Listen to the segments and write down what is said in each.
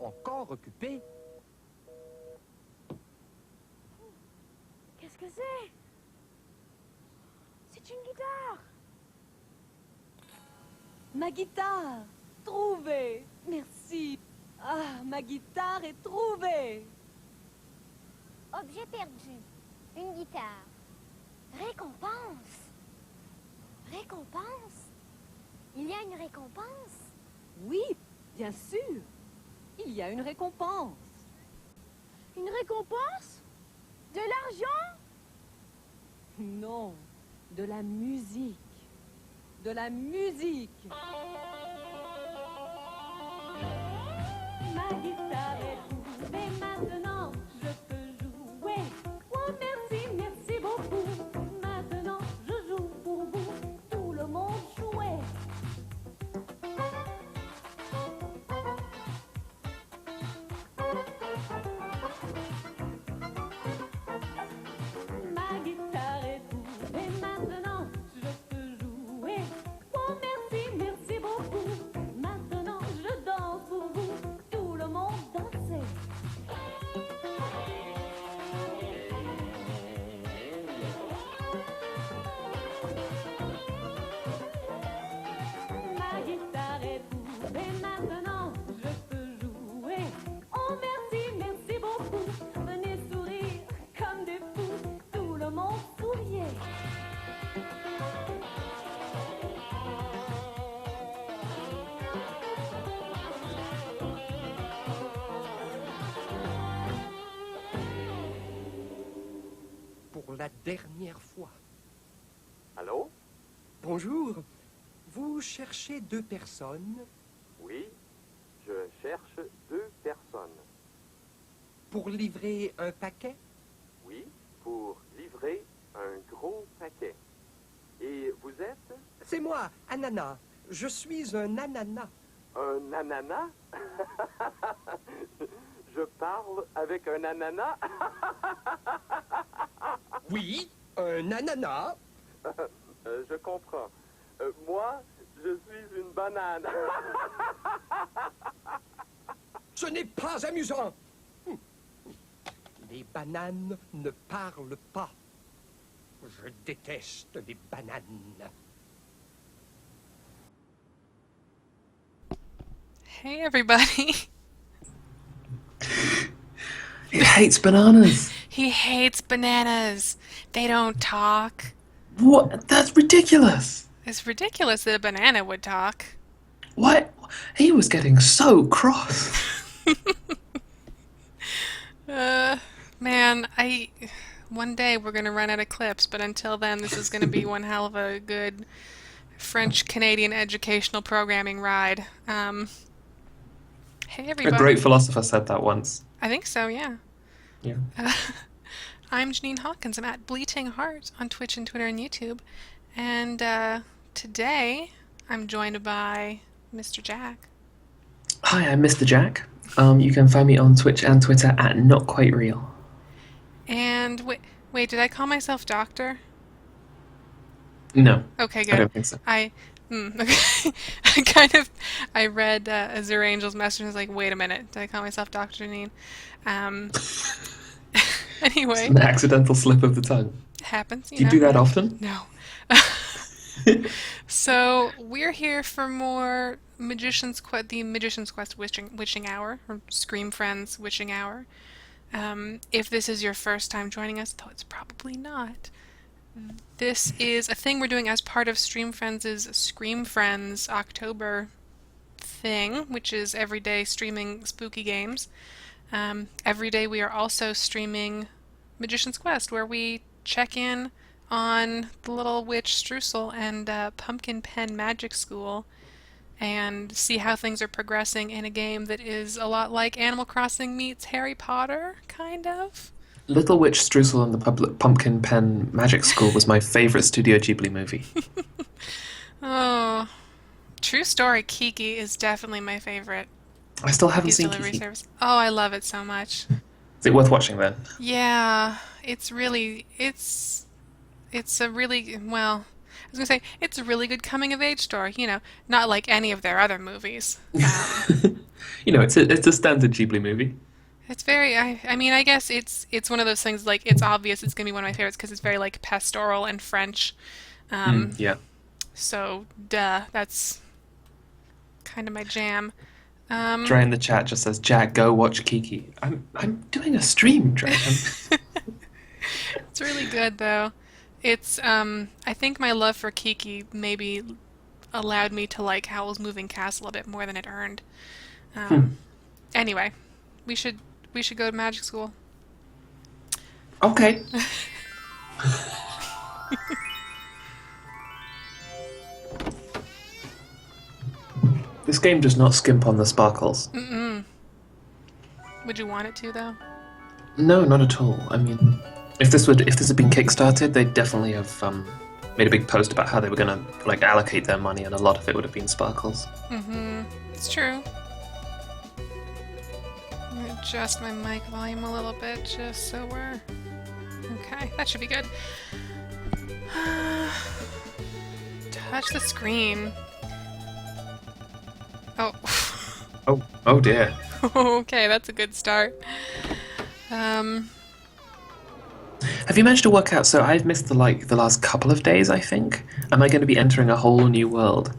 encore occupé. Qu'est-ce que c'est? C'est une guitare. Ma guitare! Trouvée! Merci! Ah, ma guitare est trouvée! Objet perdu. Une guitare. Récompense. Récompense? Il y a une récompense? Oui, bien sûr! Il y a une récompense! Une récompense? De l'argent? Non, de la musique! De la musique! Ma guitare est trouvée, maintenant je peux jouer. Oh merci, merci beaucoup. Maintenant je joue pour vous, tout le monde jouait. Ma guitare est trouvée, maintenant je peux jouer. Oh merci, merci beaucoup. Maintenant je danse pour vous, tout le monde dansait. Ma guitare est trouvée, maintenant je peux jouer. Oh merci, merci beaucoup. Venez sourire comme des fous, tout le monde souriait. Pour la dernière fois. Allô? Bonjour. Vous cherchez 2 personnes Oui, je cherche 2 personnes. pour livrer un paquet? Oui, pour livrer un gros paquet. Et vous êtes C'est moi, ananas. Je suis un ananas. un ananas? Je parle avec un ananas? Oui, un ananas. Je comprends. Moi, je suis une banane. Ce n'est pas amusant. Les bananes ne parlent pas. Je déteste les bananes. Hey everybody. He hates bananas. He hates bananas. They don't talk. What? That's ridiculous. It's ridiculous that a banana would talk. What? He was getting so cross. Man, one day we're gonna run out of clips, but until then this is gonna be one hell of a good French-Canadian educational programming ride. Hey A everybody. great philosopher said that once. I think so, yeah. Yeah. I'm Janine Hawkins. I'm at Bleating Heart on Twitch and Twitter and YouTube. And today I'm joined by Mr. Jack. Hi, I'm Mr. Jack. You can find me on Twitch and Twitter at Not Quite Real. And wait, did I call myself Doctor? No, Okay, I good. don't think so. Okay. I read Azure Angel's message and was like, wait a minute, did I call myself Dr. Janine? Anyway, An accidental slip of the tongue. it happens. Do you do that often? No. So we're here for more the Magician's Quest Witching Hour, or ScreamFriends Witching Hour. If this is your first time joining us, though it's probably not, this is a thing we're doing as part of StreamFriends' ScreamFriends October thing, which is every day streaming spooky games. Every day we are also streaming Magician's Quest, where we check in on the little witch Streusel and Pumpkin Pen Magic School and see how things are progressing in a game that is a lot like Animal Crossing meets Harry Potter, kind of. Little Witch Streusel and the Pumpkin Pen Magic School was my favorite Studio Ghibli movie. Oh, true story. Kiki is definitely my favorite. I still haven't seen Delivery Kiki. service. Oh, I love it so much. Is it worth watching then? Yeah, it's a really, well, I was gonna say, it's a really good coming of age story, not like any of their other movies. You know, it's a standard Ghibli movie. It's very, I mean, I guess it's one of those things like it's obvious it's gonna be one of my favorites because it's very like pastoral and French. Um, Yeah. so duh, that's kind of my jam. Um, Dre in the chat just says, "Jack, go watch Kiki." I'm doing a stream, Dre. it's really good though. It's I think my love for Kiki maybe allowed me to like Howl's Moving Castle a bit more than it earned. Anyway, we should go to magic school. Okay. This game does not skimp on the sparkles. Mm-mm. Would you want it to though? No, not at all. I mean, if this had been kickstarted, they'd definitely have made a big post about how they were gonna like allocate their money, and a lot of it would have been sparkles. Mm-hmm. It's true. I'm gonna adjust my mic volume a little bit just so we're okay. That should be good. Touch the screen. Oh. Oh dear. Okay, that's a good start. Have you managed to work out? So I've missed the last couple of days, I think. Am I going to be entering a whole new world?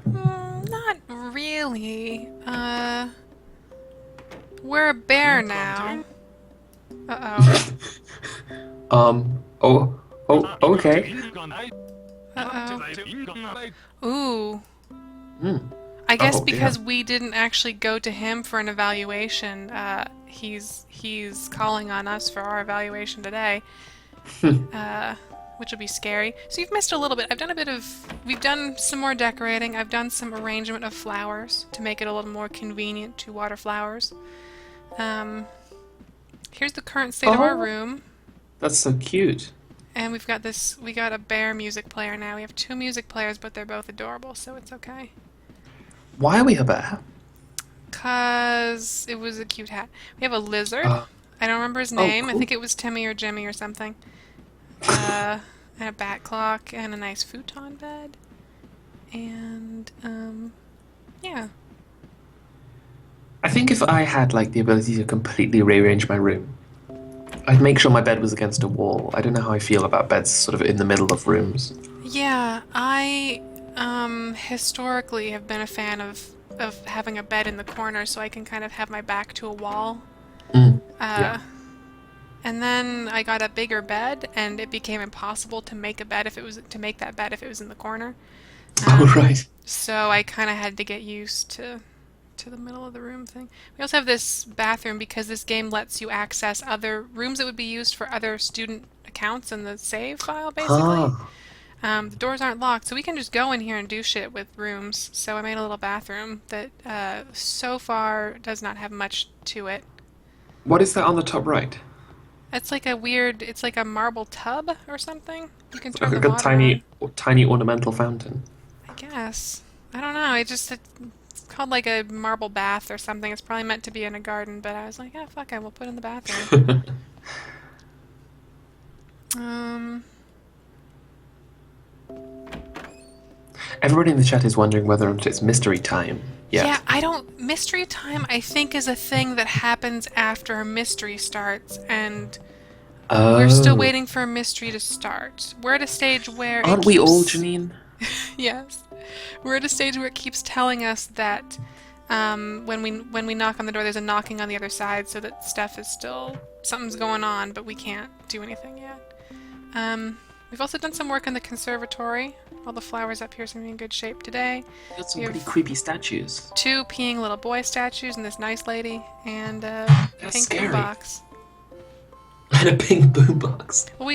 Not really. We're a bear now. Uh-oh. Oh, okay. Uh-oh. Ooh. Hmm. I guess Oh, because dear. we didn't actually go to him for an evaluation, he's calling on us for our evaluation today, which will be scary. So you've missed a little bit. We've done some more decorating. I've done some arrangement of flowers to make it a little more convenient to water flowers. Here's the current state of our room. That's so cute. And we got a bear music player now. We have 2 music players, but they're both adorable, so it's okay. Why are we a bear? 'Cause it was a cute hat. We have a lizard. Uh, I don't remember his name. I cool. think it was Timmy or Jimmy or something. And a bat clock and a nice futon bed. And, yeah. I think if I had like the ability to completely rearrange my room, I'd make sure my bed was against a wall. I don't know how I feel about beds sort of in the middle of rooms. Yeah, I, historically have been a fan of having a bed in the corner so I can kind of have my back to a wall. Yeah. And then I got a bigger bed, and it became impossible to make that bed if it was in the corner. Oh, right. So I kind of had to get used to the middle of the room thing. We also have this bathroom because this game lets you access other rooms that would be used for other student accounts in the save file, basically. Ah. The doors aren't locked, so we can just go in here and do shit with rooms. So I made a little bathroom that so far does not have much to it. What is that on the top right? It's like it's like a marble tub or something. You can turn Like the a water on. tiny ornamental fountain. I guess. I don't know. It's called like a marble bath or something. It's probably meant to be in a garden, but I was like, ah, fuck it, we'll put it in the bathroom. Everybody in the chat is wondering whether or not it's mystery time. Yeah, mystery time I think is a thing that happens after a mystery starts, and we're still waiting for a mystery to start. We're at a stage where Aren't we all, Janine? Yes. We're at a stage where it keeps telling us that when we knock on the door, there's a knocking on the other side, so that something's going on, but we can't do anything yet. We've also done some work in the conservatory. All the flowers up here seem to be in good shape today. Got some We pretty have creepy statues. 2 peeing little boy statues and this nice lady, and a pink scary. box. And a pink boombox. Well,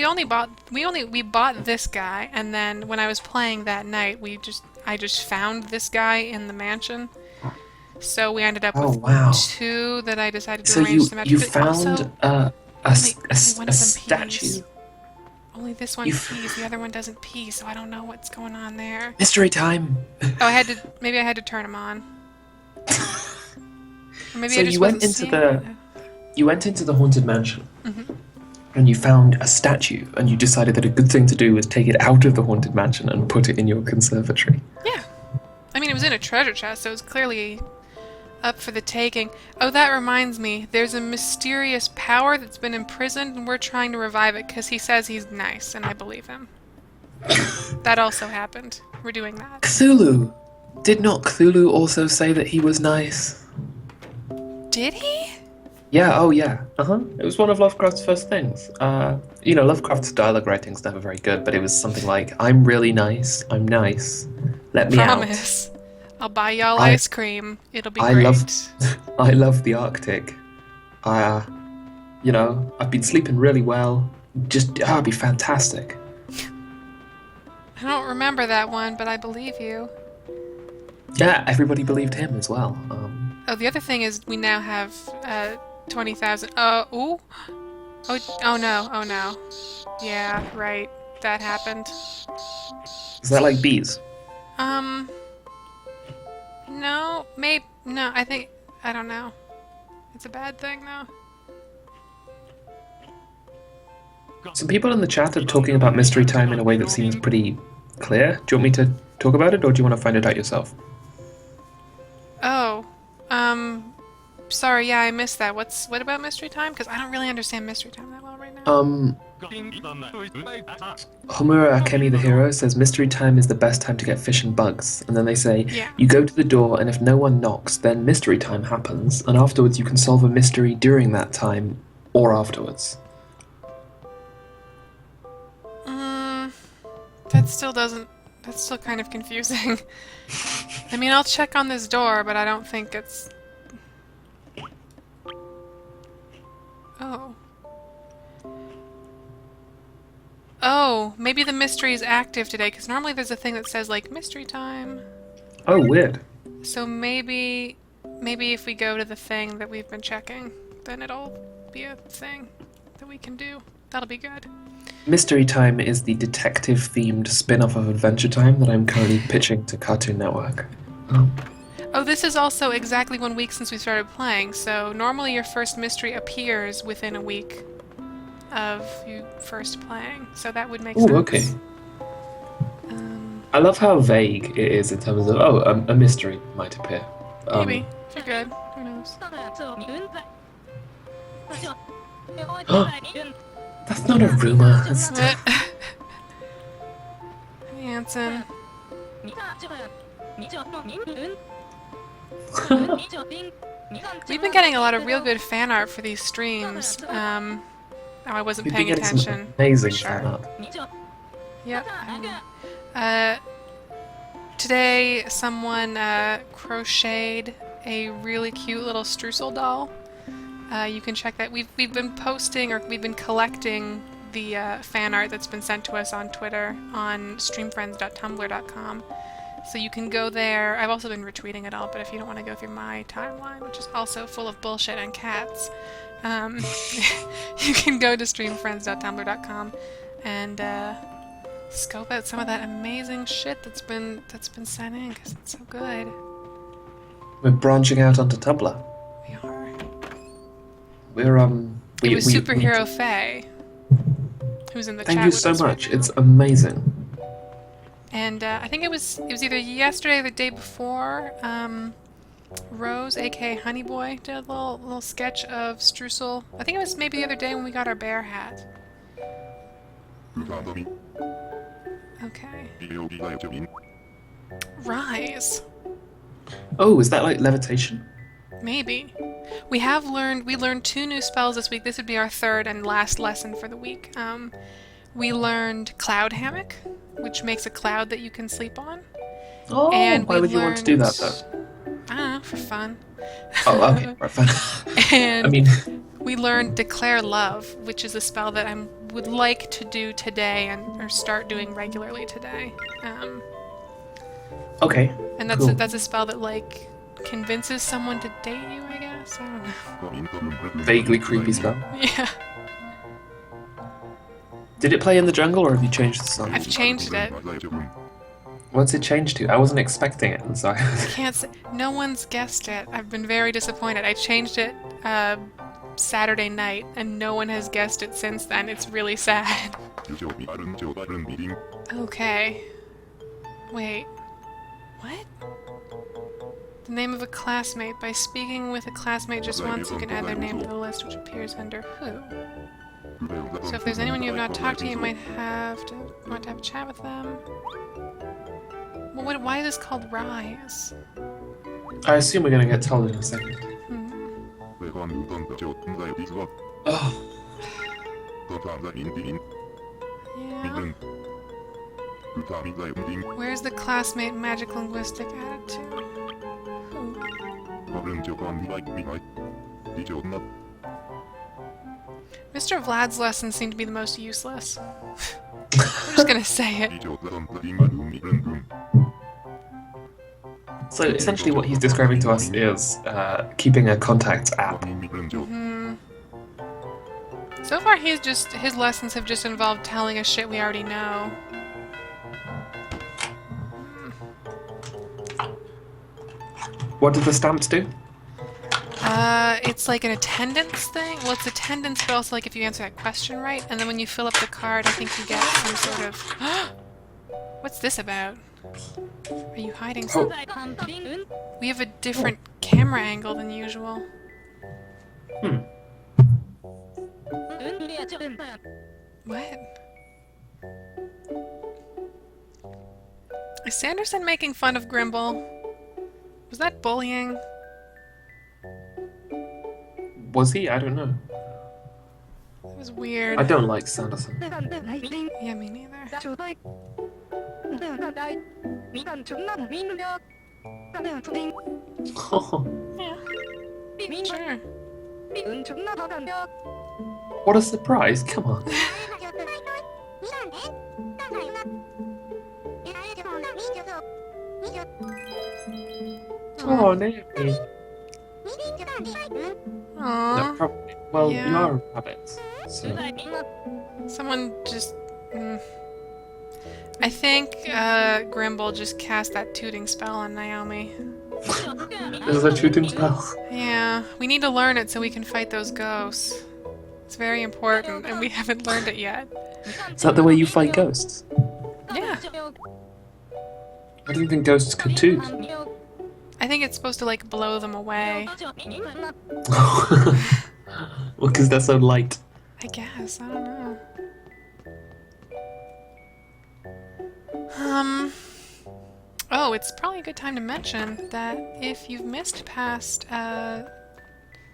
we bought this guy, and then when I was playing that night, I just found this guy in the mansion. So we ended up with wow. 2 that I decided to So arrange symmetrically. you found Also, a one of them statue? pees. Only this one pees, the other one doesn't pee, so I don't know what's going on there. Mystery time! Oh, maybe I had to turn him on. Or maybe So I just you went wasn't into seeing the it. you went into the haunted mansion, Mm-hmm. and you found a statue, and you decided that a good thing to do was take it out of the haunted mansion and put it in your conservatory. Yeah. I mean, it was in a treasure chest, so it was clearly Up for the taking. Oh, that reminds me. There's a mysterious power that's been imprisoned, and we're trying to revive it because he says he's nice, and I believe him. That also happened. We're doing that. Cthulhu! Did not Cthulhu also say that he was nice? Did he? Yeah, oh yeah. It was one of Lovecraft's first things. Lovecraft's dialogue writing's never very good, but it was something like, I'm really nice, I'm nice, let me Promise. I'll buy y'all ice cream. It'll be I great. I love the Arctic. I've been sleeping really well. It'd be fantastic. I don't remember that one, but I believe you. Yeah, everybody believed him as well. Oh, the other thing is we now have 20,000. Ooh. Oh no. Yeah, right. That happened. Is that like bees? No, no, I don't know. It's a bad thing, though. Some people in the chat are talking about Mystery Time in a way that seems pretty clear. Do you want me to talk about it, or do you want to find it out yourself? Oh, sorry, yeah, I missed that. What about Mystery Time? Because I don't really understand Mystery Time that well right now. Homura Akemi the hero says Mystery Time is the best time to get fish and bugs, and then they say, you go to the door and if no one knocks, then Mystery Time happens, and afterwards you can solve a mystery during that time, or afterwards. That's still kind of confusing. I mean, I'll check on this door, but I don't think it's... Oh. Oh, maybe the mystery is active today, because normally there's a thing that says, like, Mystery Time. Oh, weird. So maybe if we go to the thing that we've been checking, then it'll be a thing that we can do. That'll be good. Mystery Time is the detective-themed spin-off of Adventure Time that I'm currently pitching to Cartoon Network. Oh, this is also exactly 1 week since we started playing, so normally your first mystery appears within a week of you first playing, so that would make sense. Oh, okay. I love how vague it is in terms of, a mystery might appear. Maybe, if you're good, who knows. That's not a rumor. That's Hanson. We've been getting a lot of real good fan art for these streams. I wasn't We've paying been getting attention. some amazing fan art. Yep. Today, someone crocheted a really cute little streusel doll. You can check that. We've been posting, or we've been collecting the fan art that's been sent to us on Twitter on StreamFriends.tumblr.com. So you can go there. I've also been retweeting it all, but if you don't want to go through my timeline, which is also full of bullshit and cats, you can go to StreamFriends.tumblr.com and scope out some of that amazing shit that's been sent in, because it's so good. We're branching out onto Tumblr. We are. It was Superhero Faye, who's in the chat. Thank you so much. Right, it's amazing. And I think it was either yesterday or the day before. Rose, aka Honeyboy, did a little sketch of Streusel. I think it was maybe the other day when we got our bear hat. Okay. Rise. Oh, is that like levitation? Maybe. We learned 2 new spells this week. This would be our 3rd and last lesson for the week. We learned Cloud Hammock, which makes a cloud that you can sleep on. Oh, and why would you want to do that though? I don't know, for fun. Oh, okay, right, fun. And I mean, we learned Declare Love, which is a spell that I would like to do today or start doing regularly today. Okay. And that's cool. that's a spell that like convinces someone to date you, I guess. I don't know. Vaguely creepy spell. Yeah. Did it play in the jungle, or have you changed the song? I've changed it. What's it changed to? I wasn't expecting it. I'm sorry. I can't say. No one's guessed it. I've been very disappointed. I changed it Saturday night, and no one has guessed it since then. It's really sad. Okay. Wait. What? The name of a classmate. By speaking with a classmate just once, you can add their name to the list, which appears under who. So if there's anyone you have not talked to, you might want to have a chat with them. Well, why is this called Rise? I assume we're gonna get told in a second. Oh. Yeah. Where's the classmate magic linguistic added to? Mr. Vlad's lessons seem to be the most useless. I'm just gonna say it. So essentially what he's describing to us is keeping a contacts app. So far his lessons have just involved telling us shit we already know. What do the stamps do? It's like an attendance thing. Well, it's attendance, but also like if you answer that question right, and then when you fill up the card, I think you get some sort of... What's this about? Are you hiding something? We have a different camera angle than usual. What? Is Sanderson making fun of Grimble? Was that bullying? Was he? I don't know. It was weird. I don't like Sanderson. Yeah, me neither. Yeah. Sure. What a surprise! Come on. Oh, Naomi. Aww. No, probably. Well, Yeah. you are a rabbit, so... Someone just... I think Grimble just cast that tooting spell on Naomi. This is a shooting spell. Yeah, we need to learn it so we can fight those ghosts. It's very important, and we haven't learned it yet. Is that the way you fight ghosts? Yeah. I didn't think ghosts could toot. I think it's supposed to, like, blow them away. Well, because they're so light. I guess, I don't know. Oh, it's probably a good time to mention that if you've missed past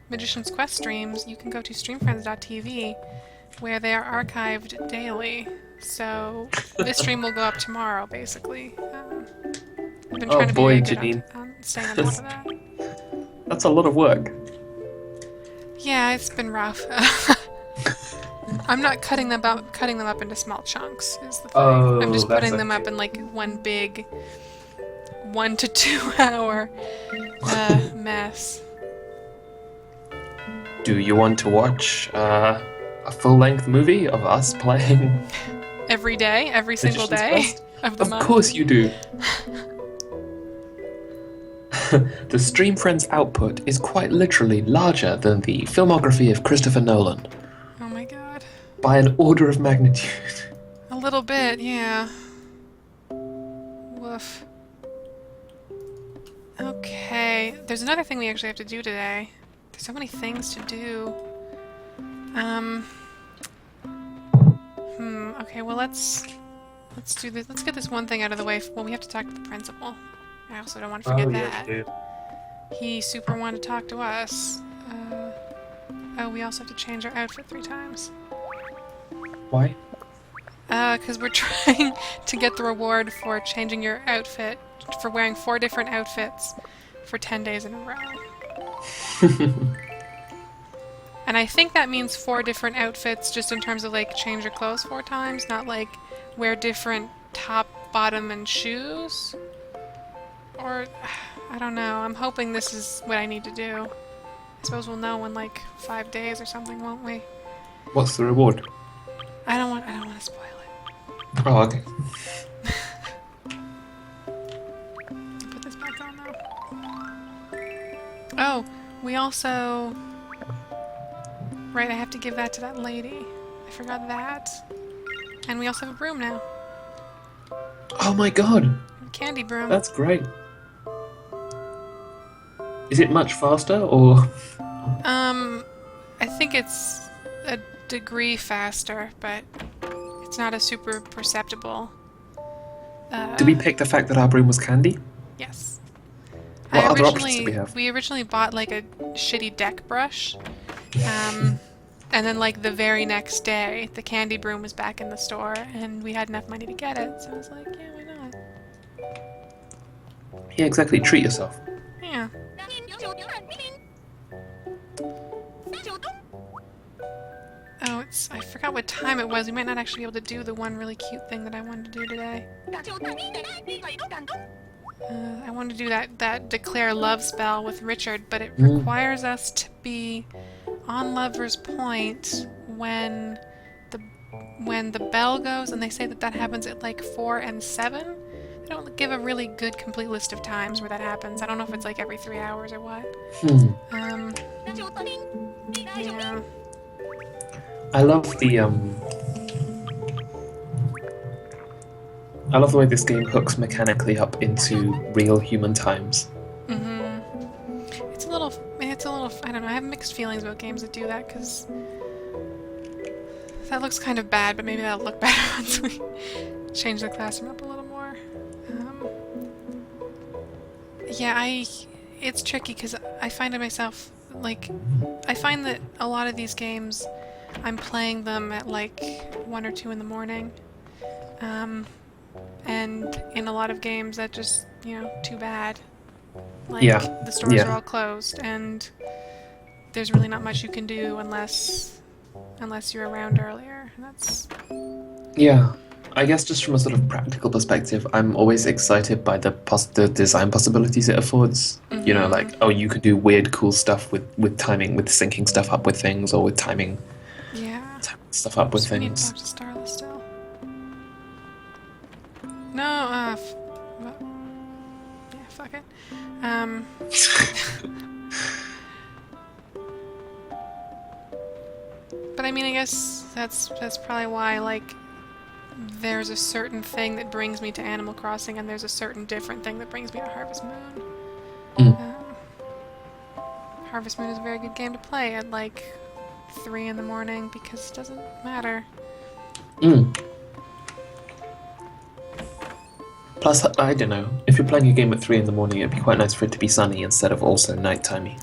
Magician's Quest streams, you can go to StreamFriends.tv, where they are archived daily. So this stream will go up tomorrow, basically. I've been trying to be very good Janine. on staying on top of that. That's a lot of work. Yeah, it's been rough. I'm not cutting them up into small chunks, is the thing. Oh, I'm just that's putting them okay. up in like one big 1 to 2 hour mess. Do you want to watch a full-length movie of us playing? Every day? Every single Magician's day? Quest? Of the Of month? course you do. The StreamFriends output is quite literally larger than the filmography of Christopher Nolan. Oh my god. By an order of magnitude. A little bit, yeah. Woof. Okay, there's another thing we actually have to do today. There's so many things to do. Okay, well let's do this. Let's get this one thing out of the way. Well, we have to talk to the principal. I also don't want to forget that. He super wanted to talk to us. Oh, we also have to change our outfit 3 times. Why? Because we're trying to get the reward for changing your outfit, for wearing 4 different outfits for 10 days in a row. And I think that means 4 different outfits just in terms of, like, change your clothes 4 times, not, like, wear different top, bottom, and shoes? Or, I don't know. I'm hoping this is what I need to do. I suppose we'll know in, like, 5 days or something, won't we? What's the reward? I don't want to spoil it. Oh, okay. Put this back on now. Oh, we also... Right, I have to give that to that lady. I forgot that. And we also have a broom now. Oh my god! A candy broom. That's great. Is it much faster, or...? I think it's a degree faster, but it's not a super perceptible. Did we pick the fact that our broom was candy? Yes. What other options did we have? We originally bought like a shitty deck brush, and then like the very next day, the candy broom was back in the store, and we had enough money to get it, so I was like, yeah, why not? Yeah, exactly. Treat yourself. Yeah. Oh, I forgot what time it was. We might not actually be able to do the one really cute thing that I wanted to do today. I wanted to do that declare love spell with Richard, but it requires us to be on Lover's Point when the bell goes, and they say that happens at like 4 and 7. They don't give a really good complete list of times where that happens. I don't know if it's like every 3 hours or what. Yeah. I love the way this game hooks mechanically up into real human times. It's a little, I don't know, I have mixed feelings about games that do that, because that looks kind of bad, but maybe that'll look better once we change the classroom up a little more. Yeah, it's tricky, because I find myself, like, I find that a lot of these games, I'm playing them at like 1 or 2 in the morning. And in a lot of games that just, too bad. Like, the stores are all closed, and there's really not much you can do unless you're around earlier. That's... Yeah. I guess just from a sort of practical perspective, I'm always excited by the design possibilities it affords. You know, like, oh, you can do weird, cool stuff with timing, with syncing stuff up with things, or with timing stuff up with things. We need to talk to Starla still. No, yeah, fuck it. But I mean, I guess that's probably why, like, there's a certain thing that brings me to Animal Crossing, and there's a certain different thing that brings me to Harvest Moon. Harvest Moon is a very good game to play at, like, 3 in the morning, because it doesn't matter. Plus, I don't know, if you're playing a game at 3 in the morning, it'd be quite nice for it to be sunny instead of also nightimey.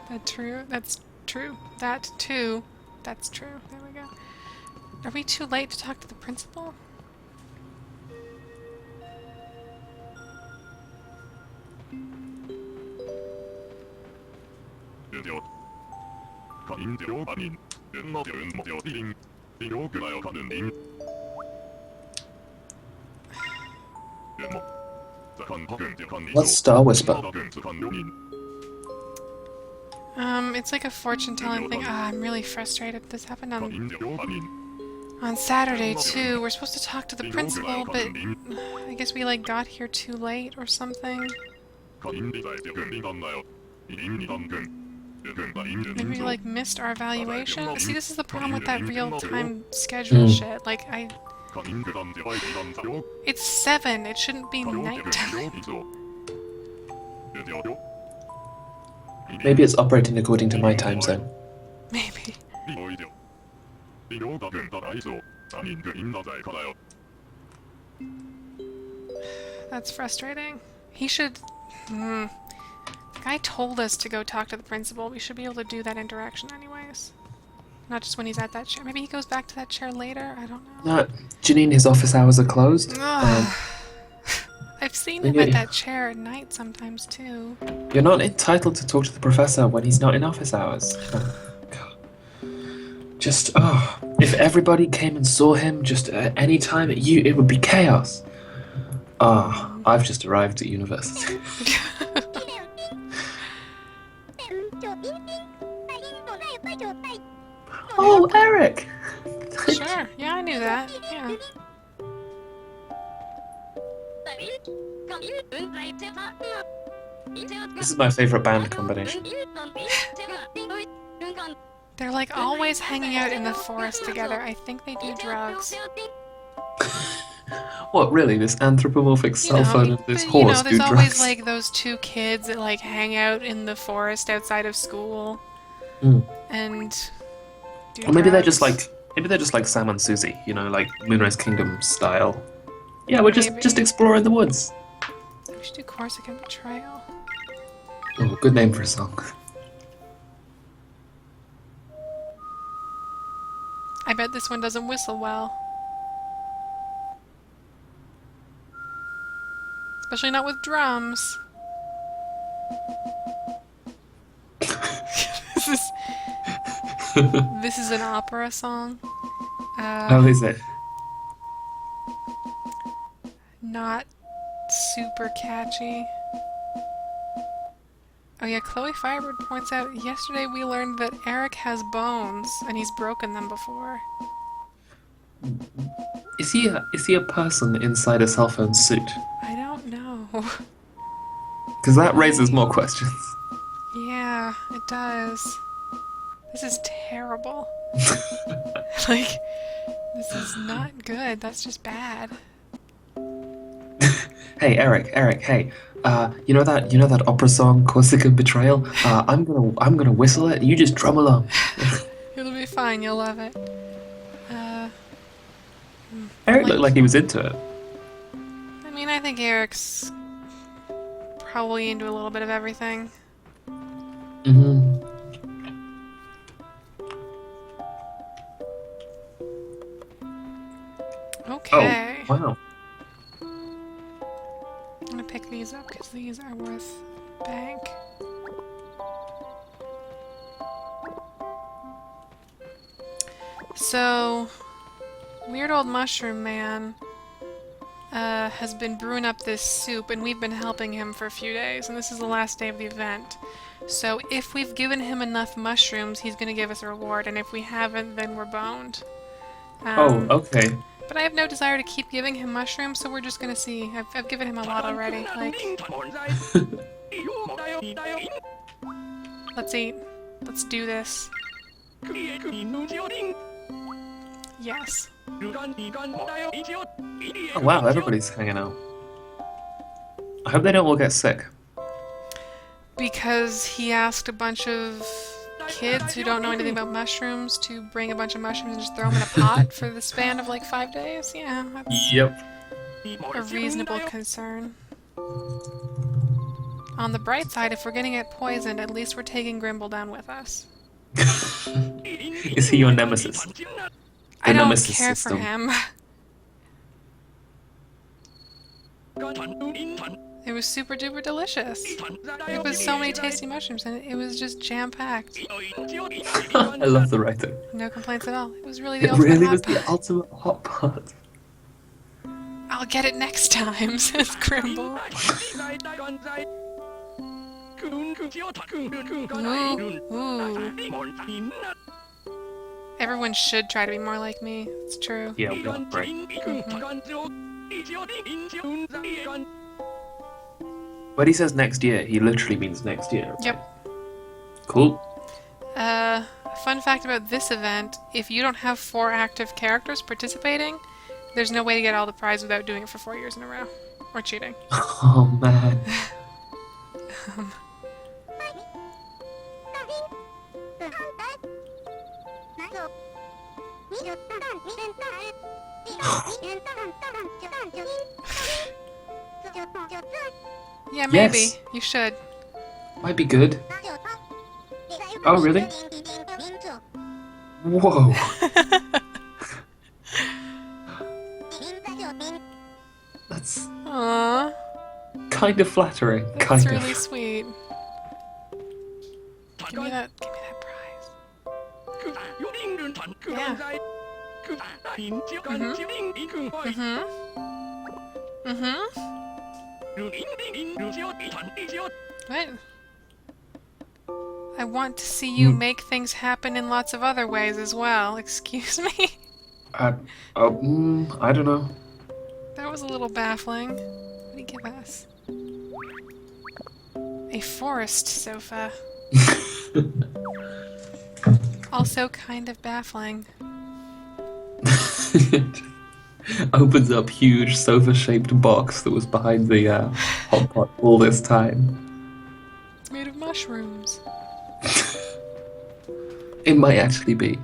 That's true. That too. That's true. There we go. Are we too late to talk to the principal? What's Star Whisper? It's like a fortune-telling thing. I'm really frustrated. This happened on Saturday, too. We're supposed to talk to the principal, but I guess we, like, got here too late or something. Maybe we, like, missed our evaluation? See, this is the problem with that real-time schedule shit. Like, It's 7. It shouldn't be nighttime. Maybe it's operating according to my time zone. Maybe. That's frustrating. He should... The guy told us to go talk to the principal. We should be able to do that interaction anyways. Not just when he's at that chair. Maybe he goes back to that chair later? I don't know. Janine, his office hours are closed. I've seen him at that chair at night sometimes, too. You're not entitled to talk to the professor when he's not in office hours. Oh, God. Just, if everybody came and saw him just at any time at you, it would be chaos. I've just arrived at university. Oh, Eric! Sure, yeah, I knew that, yeah. This is my favorite band combination. They're like always hanging out in the forest together. I think they do drugs. What, really? This anthropomorphic cell phone and this but, horse there's do always drugs? like those two kids that like hang out in the forest outside of school Mm. and do Or maybe they're just drugs. like Sam and Susie, like Moonrise Kingdom style. Yeah, we're just Maybe. exploring the woods. We should do Corsican Betrayal. Oh, good name for a song. I bet this one doesn't whistle well. Especially not with drums. this is this is an opera song. How is it? Not super catchy. Oh yeah, Chloe Firebird points out, yesterday we learned that Eric has bones, and he's broken them before. Is he a person inside a cell phone suit? I don't know. Because that raises more questions. Yeah, it does. This is terrible. Like, this is not good, that's just bad. Hey, Eric, hey. You know that opera song Corsican Betrayal? I'm gonna whistle it. You just drum along. It'll be fine, you'll love it. Eric looked like he was into it. I mean, I think Eric's probably into a little bit of everything. Mm-hmm. Okay. Oh, wow. I'm gonna pick these up because these are worth bank. So, Weird Old Mushroom Man has been brewing up this soup, and we've been helping him for a few days, and this is the last day of the event. So if we've given him enough mushrooms, he's gonna give us a reward, and if we haven't, then we're boned. Oh, okay. But I have no desire to keep giving him mushrooms, so we're just gonna see. I've given him a lot already. Like, let's eat. Let's do this. Yes. Oh, wow, everybody's hanging out. I hope they don't all get sick. Because he asked a bunch of kids who don't know anything about mushrooms to bring a bunch of mushrooms and just throw them in a pot for the span of like 5 days. Yeah, that's Yep. a reasonable concern. On the bright side, if we're gonna get poisoned, at least we're taking Grimble down with us. Is he your nemesis? I don't nemesis care system. for him. It was super duper delicious. It was so many tasty mushrooms and it was just jam-packed. I love the writing. No complaints at all. It was really the It ultimate really hot was pot. the ultimate hot pot. I'll get it next time, says Grimble. Ooh. Everyone should try to be more like me. It's true. Yeah, we are great. When he says next year, he literally means next year. Yep. Cool. Fun fact about this event, if you don't have 4 active characters participating, there's no way to get all the prize without doing it for 4 years in a row. Or cheating. Oh, man. Yeah, maybe. Yes. You should. Might be good. Oh, really? Whoa. That's Aww. kind of flattering. That's Kind really of. sweet. Give me that prize. Yeah. What? I want to see you make things happen in lots of other ways as well. Excuse me? I don't know. That was a little baffling. What did he give us? A forest sofa. Also kind of baffling. Opens up huge sofa-shaped box that was behind the hot pot all this time. It's made of mushrooms. It might actually be.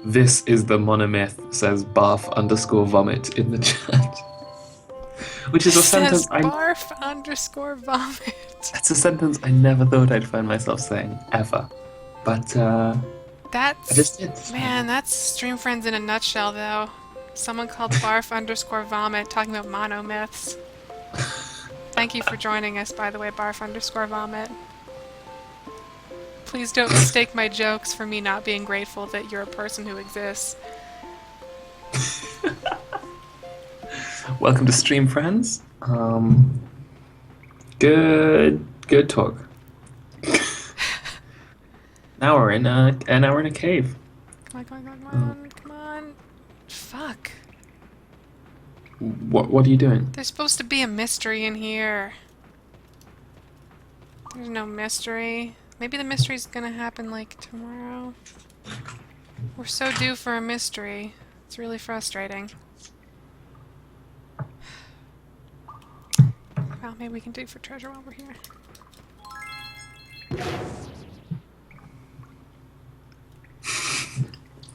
This is the monomyth, says barf_vomit in the chat. Which is a sentence barf_vomit. That's a sentence I never thought I'd find myself saying, ever. But, I just did. Man, that's StreamFriends in a nutshell, though. Someone called barf_vomit talking about monomyths. Thank you for joining us, by the way, barf_vomit. Please don't mistake my jokes for me not being grateful that you're a person who exists. Welcome to StreamFriends. Good talk. Now we're in a cave. Come on. Fuck. What are you doing? There's supposed to be a mystery in here. There's no mystery. Maybe the mystery's gonna happen like tomorrow. We're so due for a mystery. It's really frustrating. Well, maybe we can dig for treasure while we're here.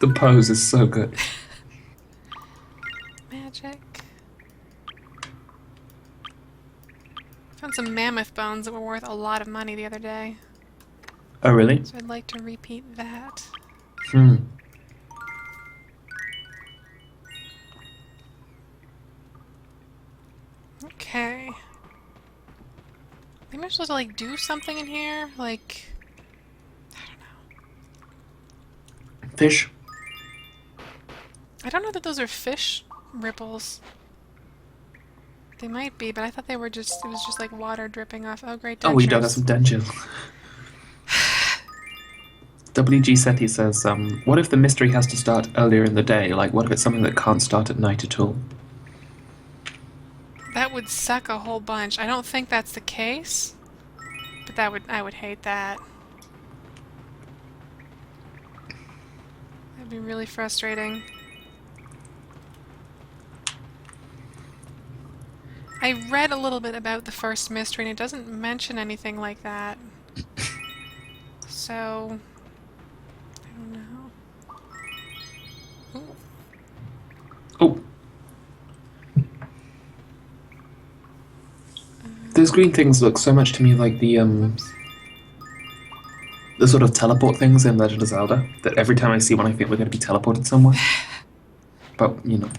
The pose is so good. Magic. Found some mammoth bones that were worth a lot of money the other day. Oh, really? So I'd like to repeat that. Okay. Maybe I'm supposed to, like, do something in here? Like, I don't know. Fish? I don't know that those are fish ripples. They might be, but I thought they were just, it was just like water dripping off. Oh, great dentures. Oh, we dug us some dentures. WG Seti says, what if the mystery has to start earlier in the day? Like, what if it's something that can't start at night at all? That would suck a whole bunch. I don't think that's the case, but I would hate that. That'd be really frustrating. I read a little bit about the first mystery, and it doesn't mention anything like that. So, I don't know. Ooh. Oh. Those green things look so much to me like the sort of teleport things in Legend of Zelda, that every time I see one I think we're going to be teleported somewhere. But, you know.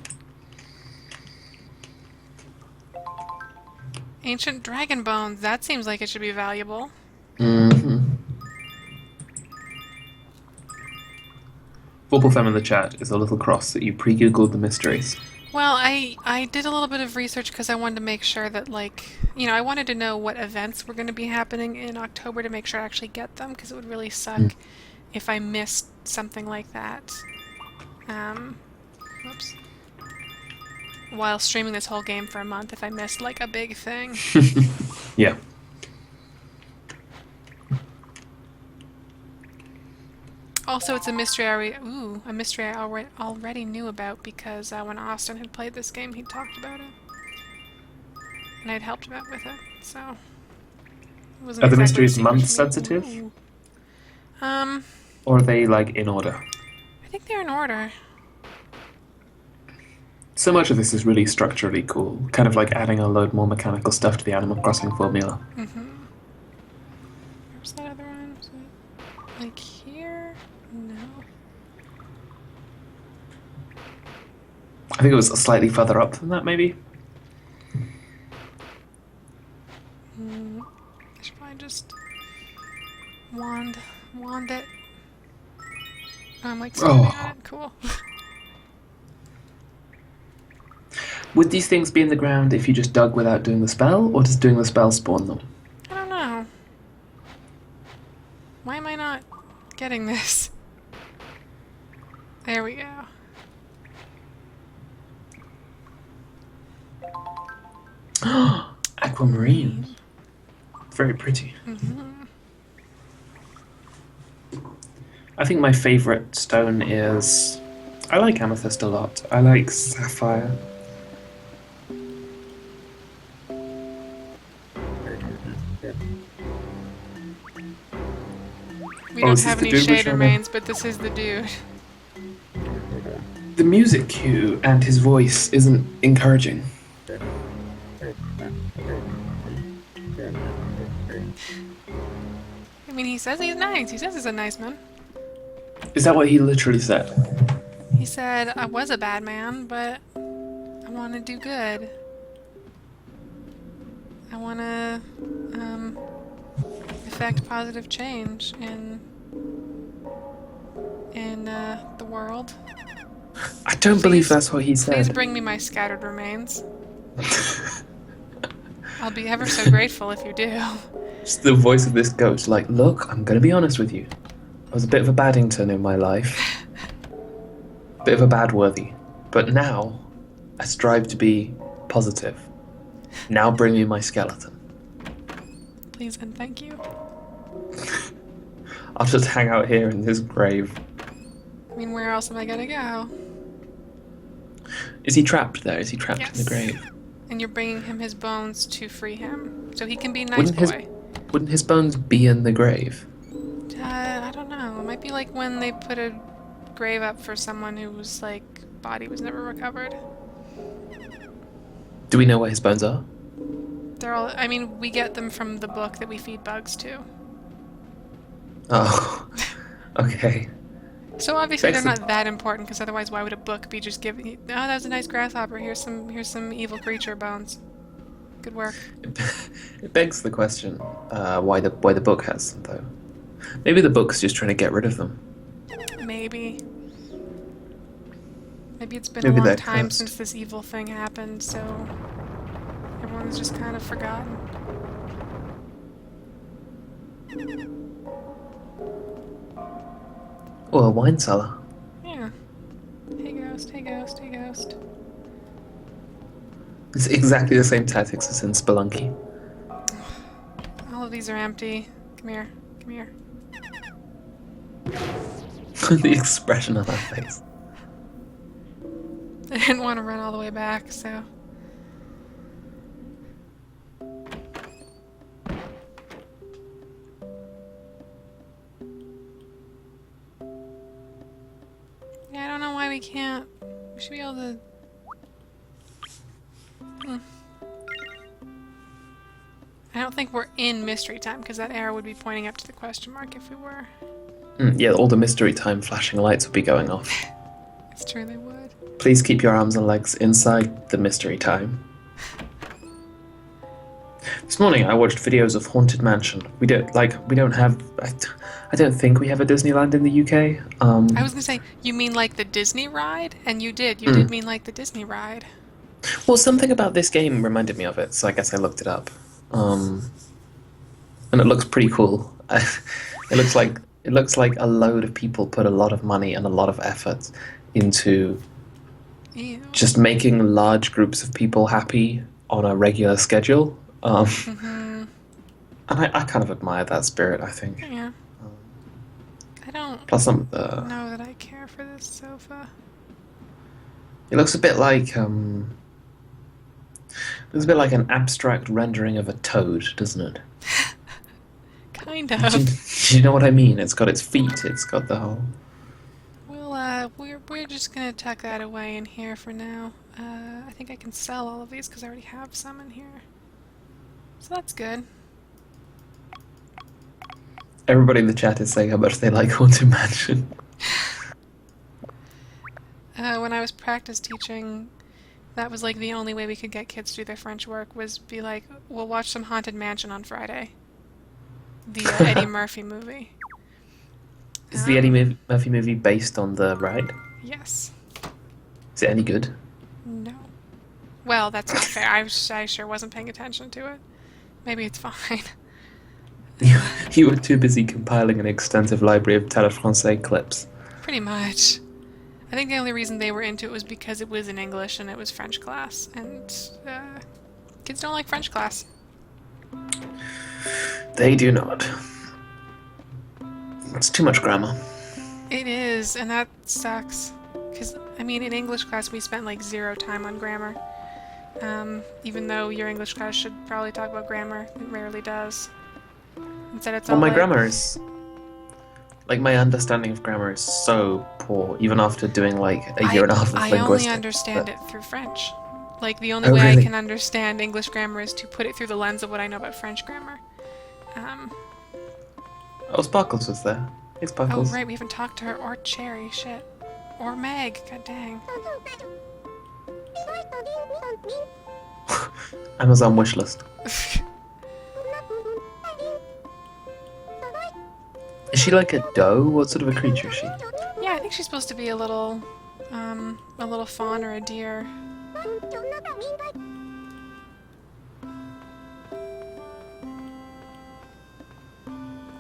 Ancient dragon bones. That seems like it should be valuable. Mm-hmm. Vorpalfem in the chat is a little cross that you pre-googled the mysteries. Well, I did a little bit of research because I wanted to make sure that, like, you know, I wanted to know what events were going to be happening in October to make sure I actually get them, because it would really suck if I missed something like that. Whoops. While streaming this whole game for a month, if I missed, like, a big thing. Yeah. Also, it's a mystery I already knew about, because when Austin had played this game, he talked about it. And I'd helped him out with it, so... It Are the mysteries month sensitive? Ooh. Or are they, like, in order? I think they're in order. So much of this is really structurally cool, kind of like adding a load more mechanical stuff to the Animal Crossing formula. Where's that other one? Was it, like, here? No. I think it was slightly further up than that, maybe? I should probably just wand it. Oh, I'm like standing on it. Cool. Would these things be in the ground if you just dug without doing the spell, or does doing the spell spawn them? I don't know. Why am I not getting this? There we go. Aquamarine. Very pretty. I think my favourite stone is... I like amethyst a lot. I like sapphire. We don't is this have the any dude we're shade trying to- remains, but this is the dude. The music cue and his voice isn't encouraging. I mean, he says he's nice. He says he's a nice man. Is that what he literally said? He said, I was a bad man, but I want to do good. I want to effect positive change in the world. I don't believe that's what he said. Please bring me my scattered remains. I'll be ever so grateful if you do. Just the voice of this ghost, like, look, I'm gonna be honest with you. I was a bit of a Baddington in my life. Bit of a Badworthy. But now, I strive to be positive. Now bring me my skeleton. Please and thank you. I'll just hang out here in this grave. I mean, where else am I gonna go? Is he trapped there? Is he trapped in the Yes. grave? And you're bringing him his bones to free him, so he can be nice boy. Wouldn't his bones be in the grave? I don't know. It might be like when they put a grave up for someone who was like body was never recovered. Do we know where his bones are? They're all. I mean, we get them from the book that we feed bugs to. Oh, okay. So obviously they're Excellent. not that important, because otherwise, why would a book be just giving you? Oh, that was a nice grasshopper. Here's some evil creature bones. Good work. It begs the question, why the book has them though. Maybe the book's just trying to get rid of them. Maybe. Maybe it's been Maybe a long they're time cursed. since this evil thing happened, so everyone's just kind of forgotten. Oh, a wine cellar. Yeah. Hey ghost, hey ghost, hey ghost. It's exactly the same tactics as in Spelunky. All of these are empty. Come here, come here. The expression on that face. I didn't want to run all the way back, so. Yeah, I don't know why we can't. We should be able to. I don't think we're in mystery time, because that arrow would be pointing up to the question mark if we were. Yeah, all the mystery time flashing lights would be going off. It's true, they would. Please keep your arms and legs inside the mystery time. This morning I watched videos of Haunted Mansion. We don't have. I don't think we have a Disneyland in the UK. I was gonna say, you mean like the Disney ride? And you did. You did mean like the Disney ride. Well, something about this game reminded me of it, so I guess I looked it up. And it looks pretty cool. It looks like a load of people put a lot of money and a lot of effort into Ew. just making large groups of people happy on a regular schedule. And I kind of admire that spirit, I think. Yeah. I don't Plus, some of the... know that I care for this sofa. It looks a bit like an abstract rendering of a toad, doesn't it? Kind Do of. you know what I mean? It's got its feet. It's got the whole. Well, we're just gonna tuck that away in here for now. I think I can sell all of these because I already have some in here. So that's good. Everybody in the chat is saying how much they like Haunted Mansion. When I was practice teaching, that was like the only way we could get kids to do their French work was be like, we'll watch some Haunted Mansion on Friday. The Eddie Murphy movie. Is the Eddie Murphy movie based on the ride? Yes. Is it any good? No. Well, that's not fair. I sure wasn't paying attention to it. Maybe it's fine. You were too busy compiling an extensive library of Telefrancais clips. Pretty much. I think the only reason they were into it was because it was in English and it was French class, and kids don't like French class. They do not. It's too much grammar. It is, and that sucks. Because, I mean, in English class we spent like 0 time on grammar. Even though your English class should probably talk about grammar, it rarely does. Instead it's all my like... grammar is... Like, my understanding of grammar is so poor, even after doing like a year and a half of linguistics. I only understand it through French. Like, the only Oh, way really? I can understand English grammar is to put it through the lens of what I know about French grammar. Oh, Sparkles was there. Hey, Oh, Sparkles. right, we haven't talked to her, or Cherry, shit. Or Meg, god dang. Amazon wishlist. Is she like a doe? What sort of a creature is she? Yeah, I think she's supposed to be a little fawn or a deer.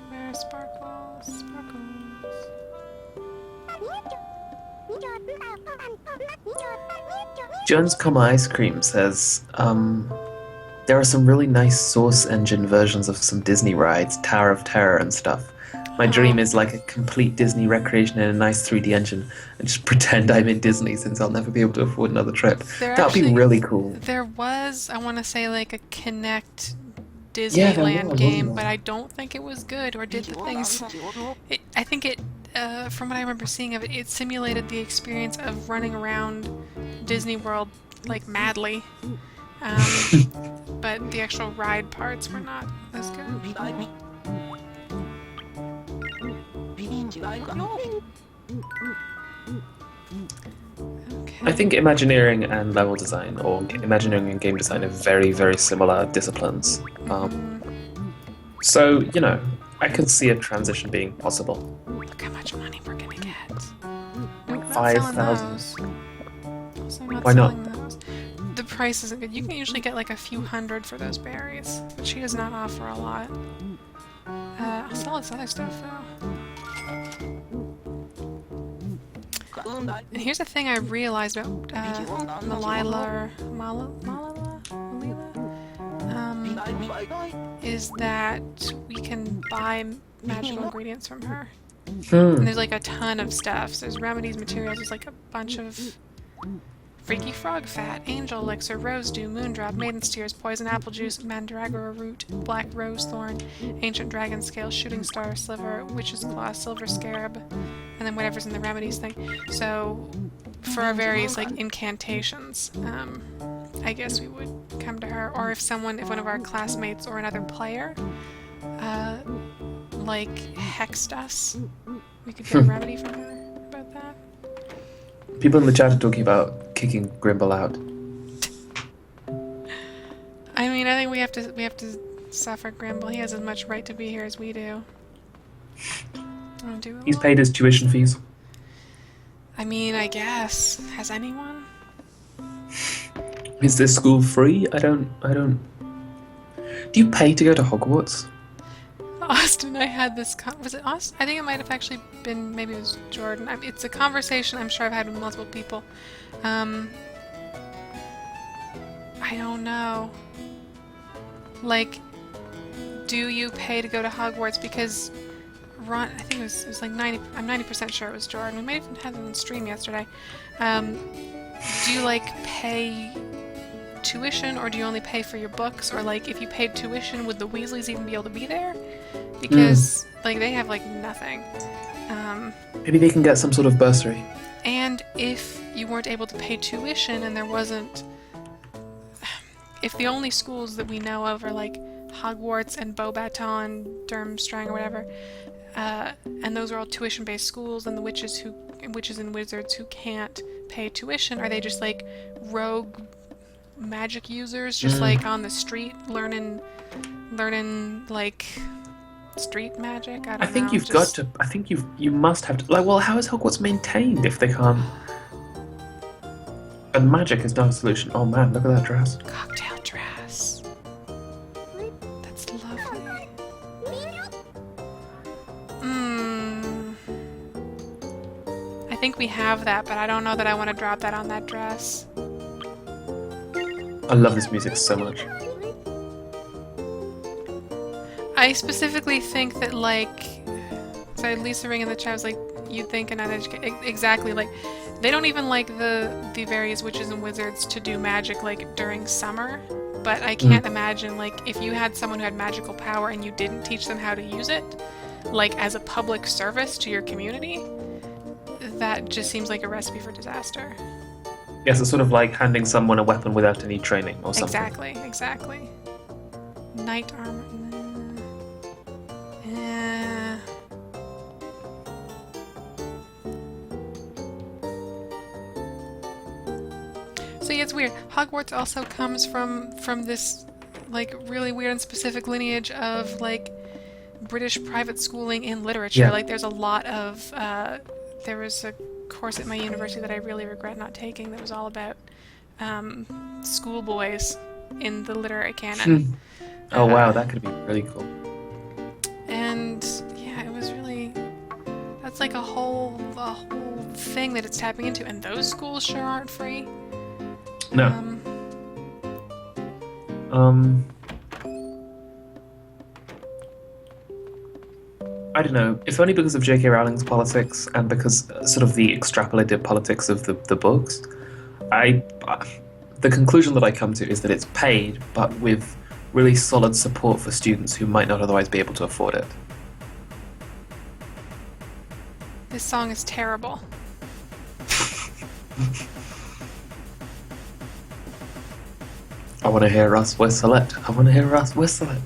Where's Sparkles? Sparkles. Jones, Ice Cream says, there are some really nice Source Engine versions of some Disney rides, Tower of Terror and stuff. My dream is like a complete Disney recreation in a nice 3D engine and just pretend I'm in Disney since I'll never be able to afford another trip. That'd be really cool. There was, I want to say, like a Kinect Yeah, Disneyland was, game, wasn't but there? I don't think it was good or did the things. I think it, from what I remember seeing of it, it simulated the experience of running around Disney World like madly. But the actual ride parts were not as good. I think Imagineering and level design, or Imagineering and game design, are very, very similar disciplines. So, you know, I could see a transition being possible. Look how much money we're gonna get. Nope, not 5,000. selling those. Also not Why not? selling those. The price isn't good. You can usually get like a few hundred for those berries, but she does not offer a lot. I'll sell this other stuff though. And here's the thing I realized about is that we can buy magical ingredients from her. And there's like a ton of stuff. So there's remedies, materials, there's like a bunch of freaky frog fat, angel elixir, rose dew, moondrop, maiden's tears, poison apple juice, mandragora root, black rose thorn, ancient dragon scale, shooting star sliver, witch's claw, silver scarab, and then whatever's in the remedies thing. So for our various like incantations, I guess we would come to her, or if one of our classmates or another player like hexed us, we could get a remedy from her about that. People in the chat are talking about kicking Grimble out. I mean, I think we have to suffer Grimble. He has as much right to be here as we do. He's paid his tuition fees. I mean, I guess. Has anyone? Is this school free? I don't... Do you pay to go to Hogwarts? Austin, I had this was it Austin? I think it might have actually been, maybe it was Jordan. It's a conversation I'm sure I've had with multiple people. I don't know. Like, do you pay to go to Hogwarts? Because Ron, I think it was like 90, I'm 90% sure it was Jordan. We may have even had it on stream yesterday. Do you like pay tuition, or do you only pay for your books? Or like, if you paid tuition, would the Weasleys even be able to be there? Because like they have like nothing. Maybe they can get some sort of bursary. And if you weren't able to pay tuition and there wasn't, if the only schools that we know of are like Hogwarts and Beauxbaton, Durmstrang or whatever, and those are all tuition-based schools, and the witches and wizards who can't pay tuition, are they just like rogue magic users, just like on the street learning like street magic? I think you've got to. I think you must have to. Like, well, how is Hogwarts maintained if they can't? And magic is not a solution. Oh man, look at that dress. Cocktail dress. That's lovely. I think we have that, but I don't know that I want to drop that on that dress. I love this music so much. I specifically think that, like, so Lisa Ring in the chat was like, you'd think an uneducated... Exactly, like, they don't even like the various witches and wizards to do magic, like, during summer. But I can't imagine, like, if you had someone who had magical power and you didn't teach them how to use it, like, as a public service to your community, that just seems like a recipe for disaster. Yes, it's sort of like handing someone a weapon without any training or something. Exactly. Knight armor. So yeah, it's weird. Hogwarts also comes from this, like, really weird and specific lineage of, like, British private schooling in literature. Yeah. Like, there's a lot of... there was a course at my university that I really regret not taking that was all about schoolboys in the literary canon. Oh wow, that could be really cool. And yeah, it was really... That's like a whole thing that it's tapping into, and those schools sure aren't free. No. I don't know, if only because of J.K. Rowling's politics and because sort of the extrapolated politics of the books, the conclusion that I come to is that it's paid, but with really solid support for students who might not otherwise be able to afford it. This song is terrible. I want to hear us whistle it. I want to hear us whistle it.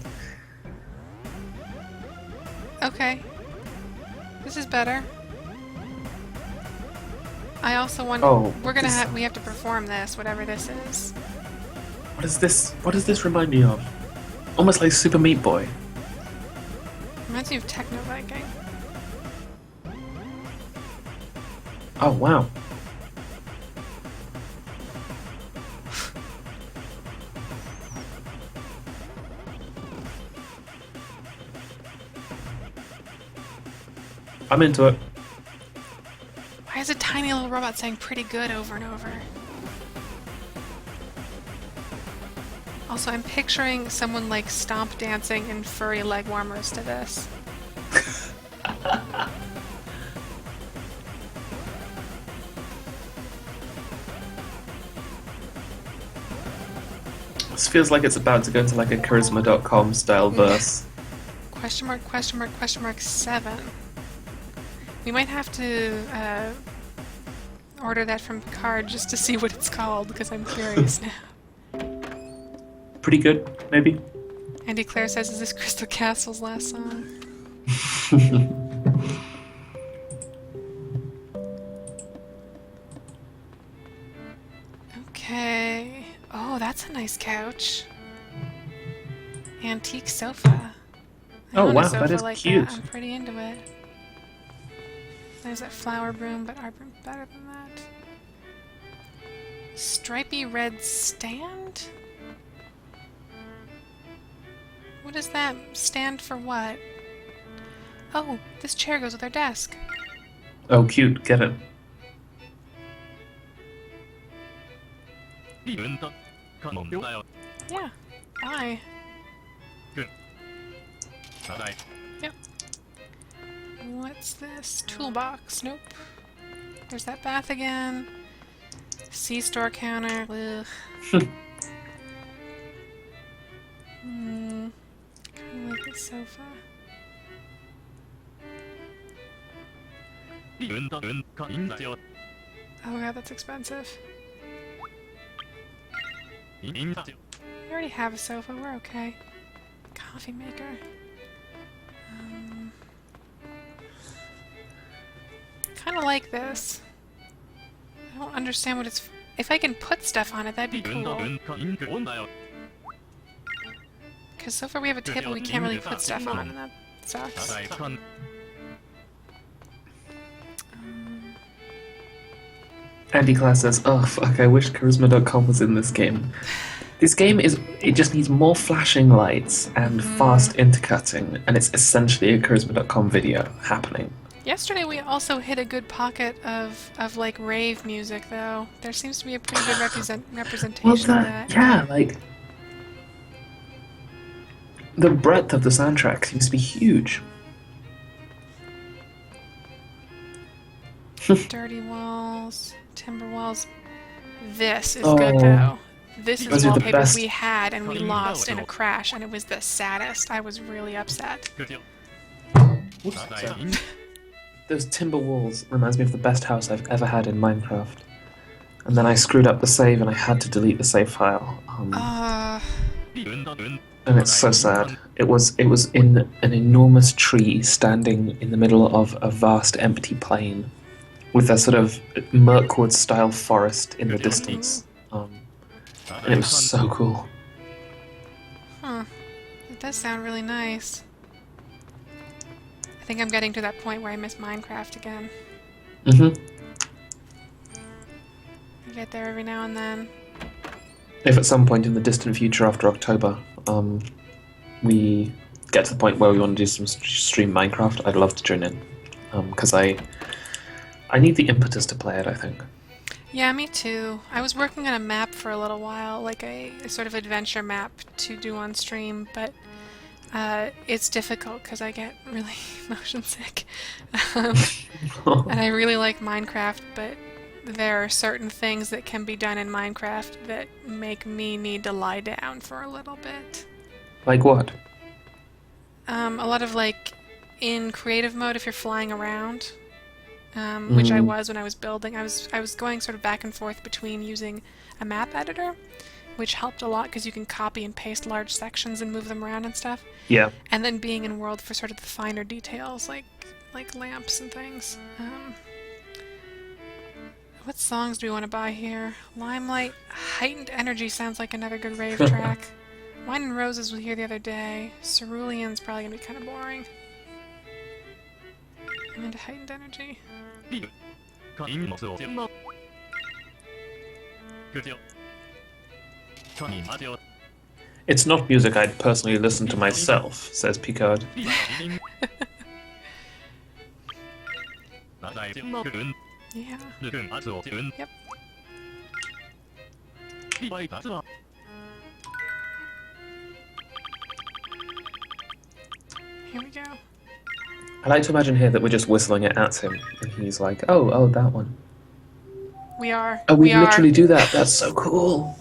Okay. This is better. I also want... Oh, we have to perform this, whatever this is. What is this? What does this remind me of? Almost like Super Meat Boy. Reminds me of Techno Viking. Oh, wow. I'm into it. Why is a tiny little robot saying pretty good over and over? Also, I'm picturing someone like stomp dancing in furry leg warmers to this. This feels like it's about to go into like a charisma.com style verse. Question mark, question mark, question mark 7. We might have to order that from Picard just to see what it's called, because I'm curious now. Pretty good, maybe? Andy Claire says, is this Crystal Castle's last song? Okay. Oh, that's a nice couch. Antique sofa. I Oh own a wow, sofa that is like cute. That. I'm pretty into it. There's that flower broom, but our broom's better than that. Stripy red stand? What does that stand for? What? Oh, this chair goes with our desk. Oh, cute. Get it. Yeah. Bye. Yep. What's this? Toolbox. Nope. There's that bath again. C-store counter. Ugh. Kind of like this sofa. Oh god, that's expensive. We already have a sofa, we're okay. Coffee maker. Kind of like this. I don't understand what it's... If I can put stuff on it, that'd be cool. Because so far we have a table we can't really put stuff on, and that sucks. Andy Class says, oh fuck, I wish Charisma.com was in this game. This game it just needs more flashing lights and fast intercutting, and it's essentially a Charisma.com video happening. Yesterday we also hit a good pocket of like rave music, though. There seems to be a pretty good representation of that. Yeah, like... The breadth of the soundtrack seems to be huge. Dirty walls, timber walls. This is Oh, good though. This is those are the wallpaper best. we had and we lost in a crash, and it was the saddest. I was really upset. Sorry. Those timber walls reminds me of the best house I've ever had in Minecraft. And then I screwed up the save and I had to delete the save file. And it's so sad. It was in an enormous tree standing in the middle of a vast empty plain with a sort of Mirkwood style forest in the distance. And it was so cool. Huh. It does sound really nice. I think I'm getting to that point where I miss Minecraft again. I get there every now and then. If at some point in the distant future after October, we get to the point where we want to do some stream Minecraft, I'd love to join in. Because I need the impetus to play it, I think. Yeah, me too. I was working on a map for a little while, like a sort of adventure map to do on stream, but it's difficult because I get really motion sick. And I really like Minecraft, but there are certain things that can be done in Minecraft that make me need to lie down for a little bit. Like what? A lot of, like, in creative mode, if you're flying around, which I was when I was building, I was going sort of back and forth between using a map editor, which helped a lot because you can copy and paste large sections and move them around and stuff. Yeah. And then being in world for sort of the finer details, like lamps and things. What songs do we want to buy here? Limelight, Heightened Energy sounds like another good rave track. Wine and Roses was here the other day. Cerulean's probably gonna be kind of boring. I'm into Heightened Energy. It's not music I'd personally listen to myself, says Picard. Yeah. Yep. Here we go. I like to imagine here that we're just whistling it at him, and he's like, oh, that one. We are. Oh, we literally do that. That's so cool.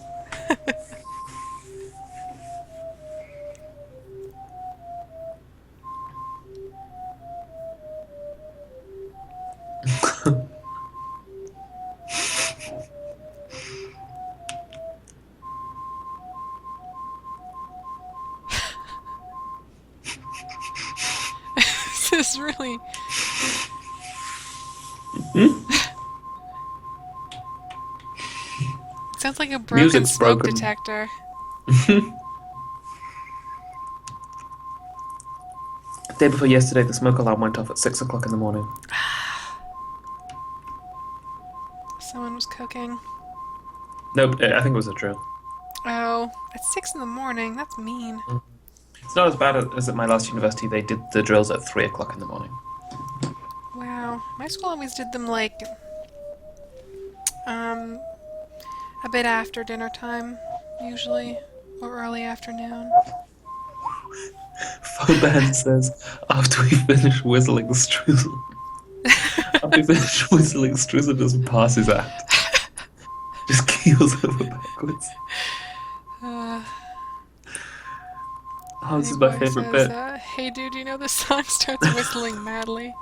This is really... Sounds like a broken smoke detector. The day before yesterday, the smoke alarm went off at 6 o'clock in the morning. Someone was cooking. Nope, I think it was a drill. Oh, at 6 in the morning? That's mean. It's not as bad as at my last university. They did the drills at 3 o'clock in the morning. Wow. My school always did them, like, a bit after dinner time, usually, or early afternoon. Foban says, after we finish whistling Streusel... after we finish whistling, Streusel just passes out. Just keels over backwards. Oh, this is my favourite bit. Hey dude, you know this song starts whistling madly.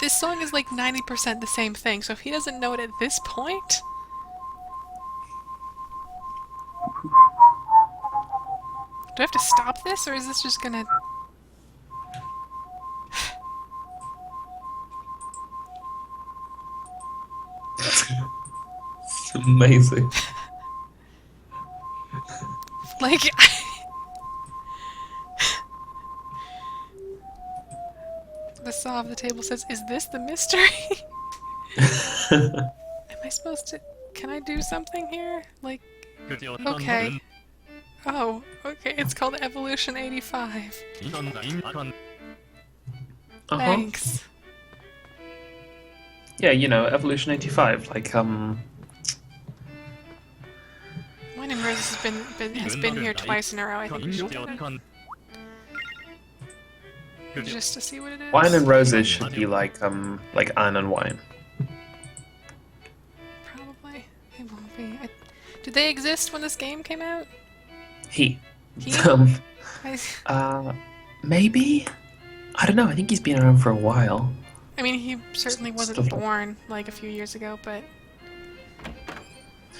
This song is like 90% the same thing, so if he doesn't know it at this point... Do I have to stop this, or is this just gonna... It's amazing. Like... The saw of the table says, "Is this the mystery?" Am I supposed to... Can I do something here? Like... Okay. Oh, okay, it's called Evolution 85. Thanks. Yeah, you know, Evolution 85, like, Wine and Roses has been here twice in a row, I think you should get it. just to see what it is. Wine and roses should be like iron and wine. Probably. It won't be. Did they exist when this game came out? He. He? Maybe? I don't know, I think he's been around for a while. I mean, he certainly wasn't born like a few years ago, but...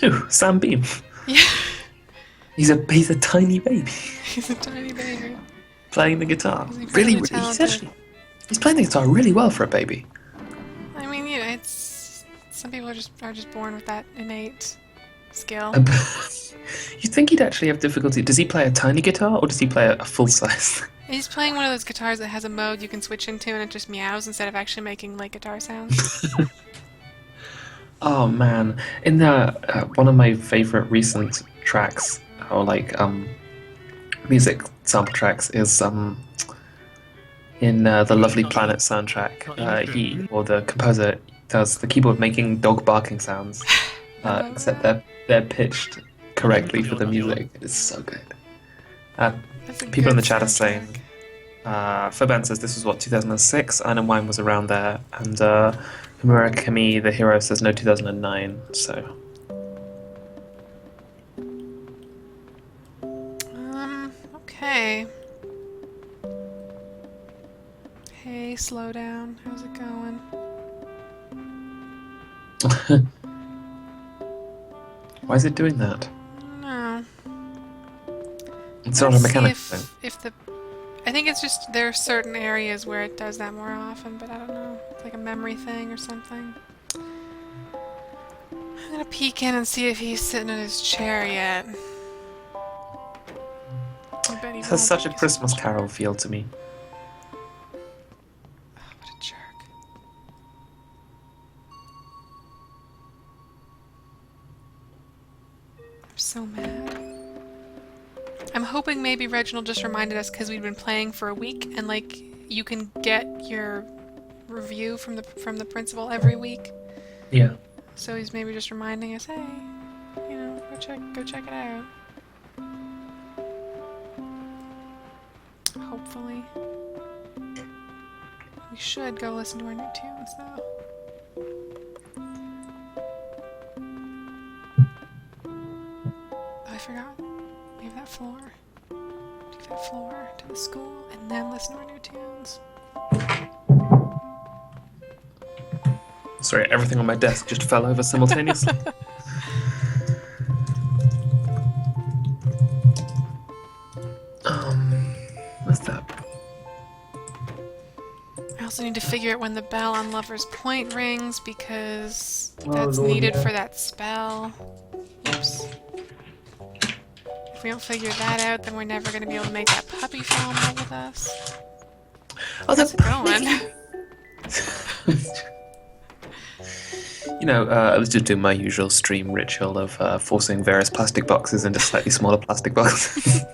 Ooh, Sam Beam. Yeah. He's a tiny baby. He's a tiny baby. Playing the guitar. He's He's playing the guitar really well for a baby. I mean, you know, it's... Some people are just born with that innate skill. You'd think he'd actually have difficulty. Does he play a tiny guitar or does he play a full size? He's playing one of those guitars that has a mode you can switch into and it just meows instead of actually making like guitar sounds. Oh man, in the one of my favorite recent tracks, or like music sample tracks, is in the Lovely Planet soundtrack. The composer does the keyboard making dog barking sounds, except they're pitched correctly for the music. It's so good. People in the chat are saying, Faban says this was what, 2006? Iron and Wine was around there, and Himura Kami, the hero, says no, 2009. So. Okay. Hey, slow down. How's it going? Why is it doing that? No. It's not a mechanic thing. I think it's just there are certain areas where it does that more often, but I don't know. It's like a memory thing or something. I'm gonna peek in and see if he's sitting in his chair yet. It has such a Christmas Carol feel to me. Oh, what a jerk. I'm so mad. I'm hoping maybe Reginald just reminded us because we've been playing for a week and like you can get your review from the principal every week. Yeah. So he's maybe just reminding us, hey, you know, go check it out. Hopefully. We should go listen to our new tunes though. Oh, I forgot. We have that floor. Take that floor to the school and then listen to our new tunes. Sorry, everything on my desk just fell over simultaneously. What's that? I also need to figure out when the bell on Lover's Point rings because that's needed for that spell. Oops. If we don't figure that out, then we're never going to be able to make that puppy fall in love with us. Oh, how's it going? You know, I was just doing my usual stream ritual of forcing various plastic boxes into slightly smaller plastic boxes.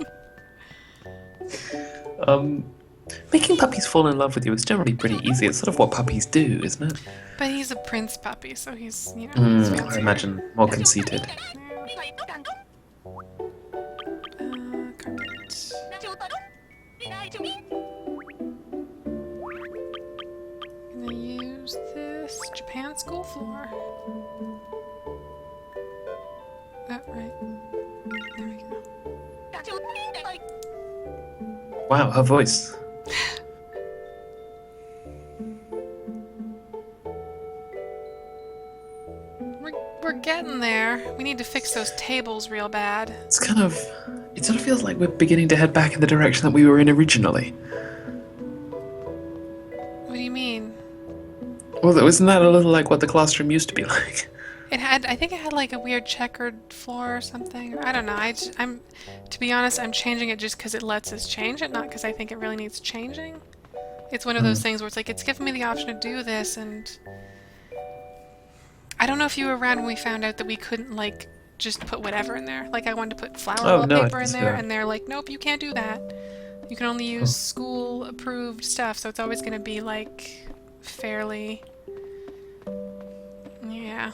Making puppies fall in love with you is generally pretty easy. It's sort of what puppies do, isn't it? But he's a prince puppy, so he's, you know... I imagine more conceited. Carpet. I'm gonna use this Japan school floor. Oh, right. There we go. Wow, her voice. We're getting there. We need to fix those tables real bad. It sort of feels like we're beginning to head back in the direction that we were in originally. What do you mean? Well, isn't that a little like what the classroom used to be like? I think it had like a weird checkered floor or something. I don't know. To be honest, I'm changing it just because it lets us change it, not because I think it really needs changing. It's one of those things where it's like, it's giving me the option to do this, and I don't know if you were around when we found out that we couldn't like just put whatever in there. Like I wanted to put flower wallpaper in there, and they're like, nope, you can't do that. You can only use school approved stuff, so it's always going to be like fairly, yeah.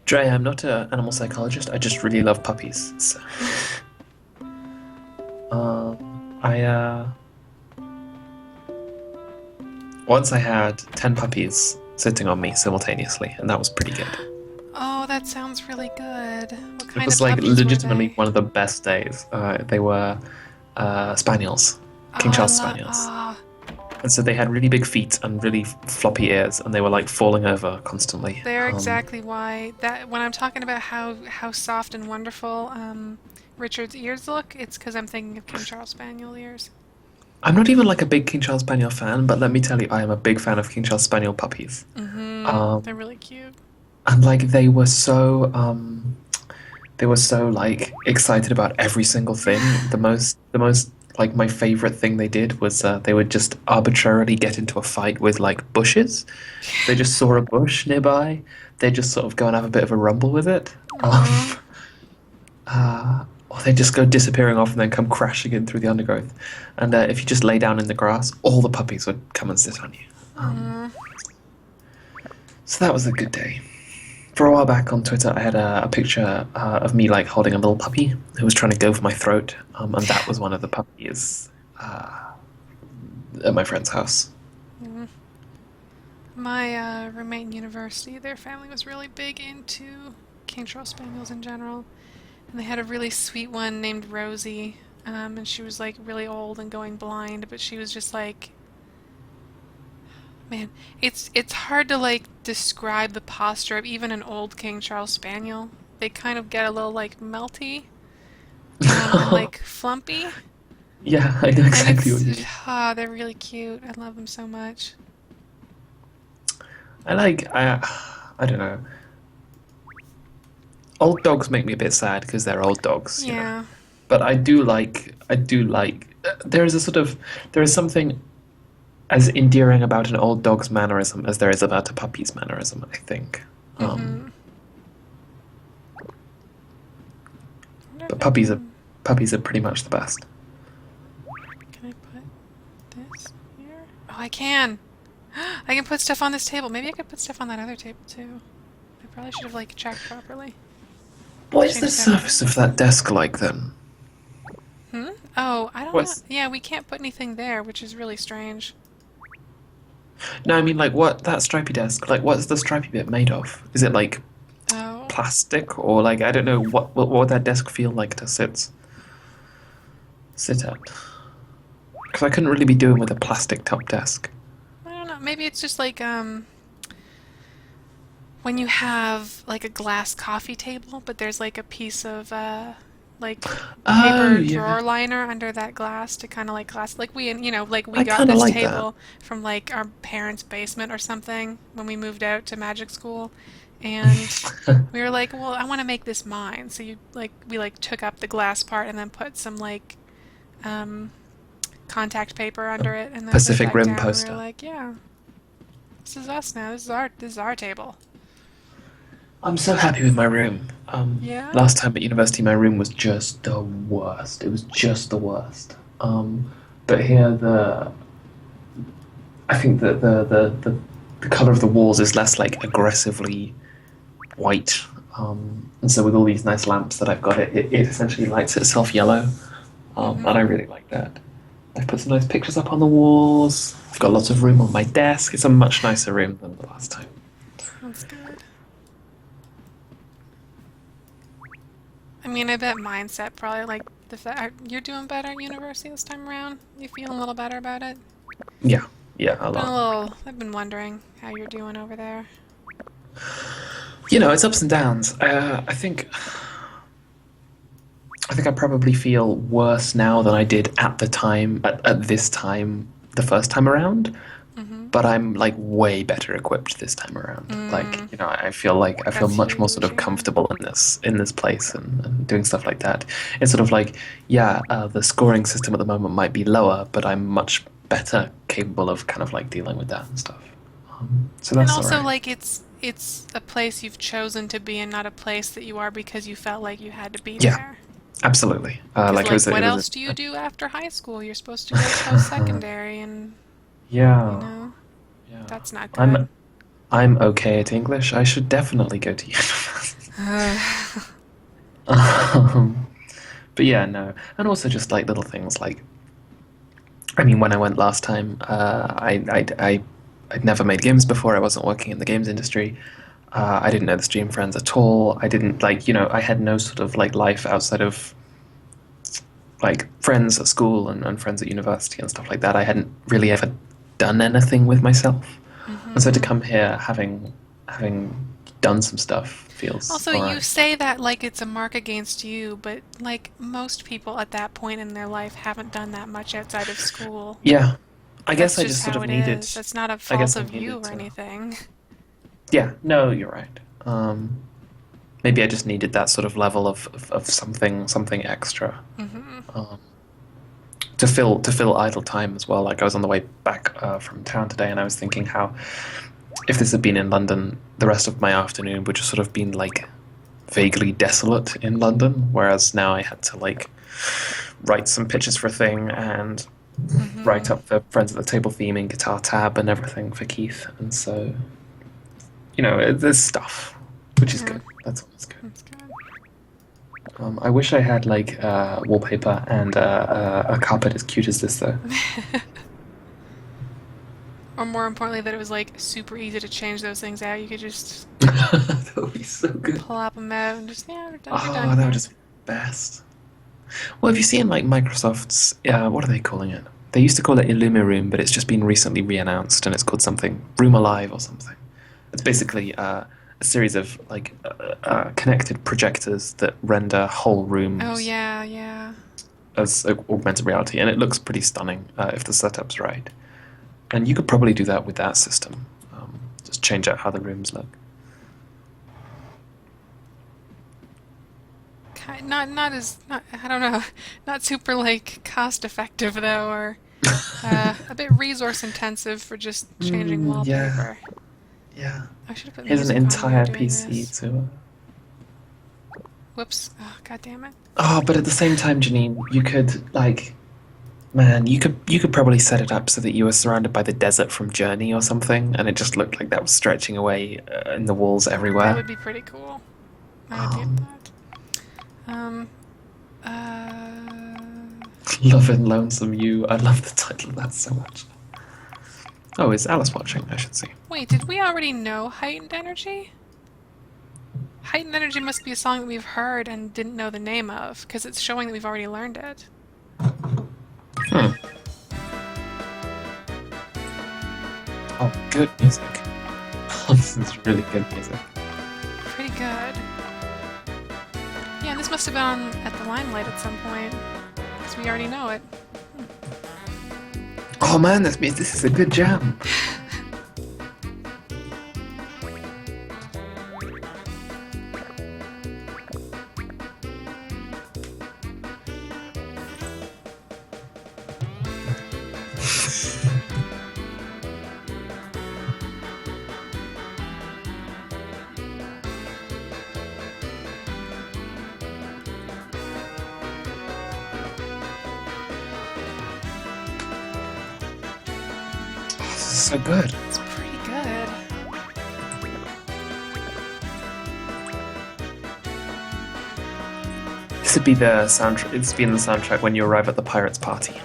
Dre, I'm not an animal psychologist. I just really love puppies. So. once I had 10 puppies sitting on me simultaneously, and that was pretty good. Oh, that sounds really good. What kind It was of like puppies legitimately were they? one of the best days. They were spaniels, Oh, King I Charles love. spaniels. Oh, And so they had really big feet and really floppy ears, and they were like falling over constantly. they're exactly why that when I'm talking about how soft and wonderful Richard's ears look, it's because I'm thinking of King Charles Spaniel ears. I'm not even like a big King Charles Spaniel fan, but let me tell you, I am a big fan of King Charles Spaniel puppies. They're really cute. And like they were so like excited about every single thing. The most like my favorite thing they did was they would just arbitrarily get into a fight with like bushes. They just saw a bush nearby. They just sort of go and have a bit of a rumble with it. Or they just go disappearing off and then come crashing in through the undergrowth. And if you just lay down in the grass, all the puppies would come and sit on you. So that was a good day. For a while back on Twitter, I had a picture of me like holding a little puppy who was trying to go for my throat, and that was one of the puppies at my friend's house. My roommate in university, their family was really big into King Charles Spaniels in general. And they had a really sweet one named Rosie, and she was like really old and going blind, but she was just like, man, it's hard to like describe the posture of even an old King Charles Spaniel. They kind of get a little like melty and like flumpy. Yeah, I know exactly what you mean. They're really cute. I love them so much. I don't know. Old dogs make me a bit sad because they're old dogs. You know? But I do like. There is something as endearing about an old dog's mannerism as there is about a puppy's mannerism, I think. But puppies are pretty much the best. Can I put this here? Oh, I can! I can put stuff on this table. Maybe I could put stuff on that other table too. I probably should have like checked properly. What is the surface of that desk like then? Oh, I don't know. Yeah, we can't put anything there, which is really strange. No, I mean like what that stripy desk, like what's the stripy bit made of? Is it like plastic or like I don't know what would that desk feel like to sit at? Because I couldn't really be doing with a plastic top desk. I don't know. Maybe it's just like when you have like a glass coffee table, but there's like a piece of like paper drawer liner under that glass to kind of like like we got this like table from like our parents' basement or something when we moved out to magic school, and we were like, well, I want to make this mine, so we took up the glass part and then put some like contact paper under it and then Pacific Rim down, poster. And we were like, yeah, this is us now. This is our table. I'm so happy with my room. Last time at university, my room was just the worst. It was just the worst. But here, I think that the color of the walls is less like aggressively white. And so with all these nice lamps that I've got, it essentially lights itself yellow. And I really like that. I've put some nice pictures up on the walls. I've got lots of room on my desk. It's a much nicer room than the last time. That's good. I mean, I bet mindset probably like the fact you're doing better at university this time around. You feeling a little better about it? Yeah, a lot. I've been wondering how you're doing over there. You know, it's ups and downs. I think I probably feel worse now than I did at the time, at this time, the first time around. But I'm like way better equipped this time around. Like, you know, I feel much more sort of comfortable in this place and doing stuff like that. It's sort of like, the scoring system at the moment might be lower, but I'm much better capable of kind of like dealing with that and stuff. So that's and also all right. like it's a place you've chosen to be and not a place that you are because you felt like you had to be there. Absolutely. What else do you do after high school? You're supposed to go post-secondary and you know, that's not good. I'm okay at English. I should definitely go to university. But yeah, no. And also just like little things like, I mean, when I went last time, I I'd never made games before. I wasn't working in the games industry. I didn't know the StreamFriends at all. I didn't I had no sort of like life outside of like friends at school and friends at university and stuff like that. I hadn't really ever done anything with myself. And so to come here having done some stuff feels Also, all right. you say that like it's a mark against you, but like most people at that point in their life haven't done that much outside of school. Yeah. I That's guess I just sort how of it needed. is. That's not a I guess fault I of you needed or to. anything. Yeah, no, you're right. Maybe I just needed that sort of level of something extra to fill idle time as well. Like I was on the way back from town today, and I was thinking how if this had been in London, the rest of my afternoon would just sort of been like vaguely desolate in London, whereas now I had to like write some pitches for a thing and write up the Friends at the Table theme in Guitar Tab and everything for Keith, and so there's stuff, which is good. That's always good. That's good. I wish I had like wallpaper and a carpet as cute as this, though. Or more importantly, that it was like super easy to change those things out. You could just That would be so good. plop them out and just we're done. Oh, We're done that here. would just be best. Well, have you seen like Microsoft's? What are they calling it? They used to call it Illumiroom, but it's just been recently re-announced, and it's called something Room Alive or something. It's basically a series of like connected projectors that render whole rooms. Oh yeah. As augmented reality, and it looks pretty stunning if the setup's right. And you could probably do that with that system. Just change out how the rooms look. Not super like cost effective though, or a bit resource intensive for just changing wallpaper. Yeah. I should have put Here's an music on when we entire were doing PC this. to. Whoops! Oh, God damn it! Oh, but at the same time, Janine, you could you could probably set it up so that you were surrounded by the desert from Journey or something, and it just looked like that was stretching away in the walls everywhere. That would be pretty cool. I would do that. Love and Lonesome You. I love the title of that so much. Oh, is Alice watching? I should see. Wait, did we already know Heightened Energy? Heightened Energy must be a song that we've heard and didn't know the name of, because it's showing that we've already learned it. Oh, good music. This is really good music. Pretty good. Yeah, this must have been on at the Limelight at some point, because we already know it. Oh man, this is a good jam. So good. It's pretty good. This would be the soundtrack. It's been the soundtrack when you arrive at the pirates' party.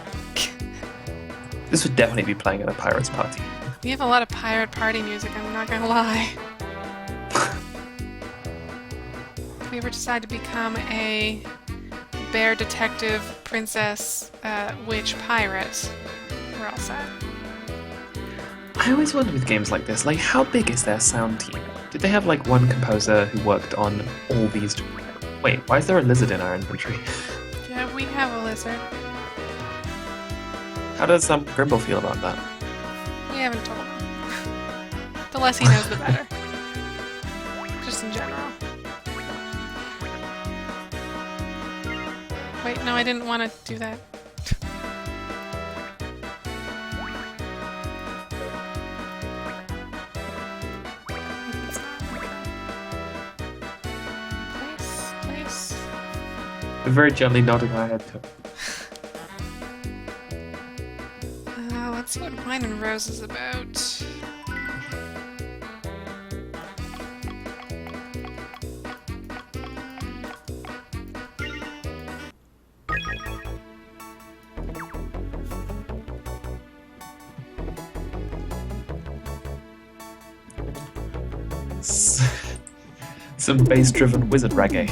This would definitely be playing at a pirates' party. We have a lot of pirate party music, I'm not gonna lie. If we ever decide to become a bear detective, princess, witch, pirate, we're all set. I always wonder with games like this, like how big is their sound team? Did they have like one composer who worked on all these? Wait, why is there a lizard in our inventory? Yeah, we have a lizard. How does Grimble feel about that? We haven't told him. The less he knows, the better. Just in general. Wait, no, I didn't want to do that. Place. We're very gently nodding our head to it. Let's see what Wine and Rose is about. Some bass-driven wizard reggae.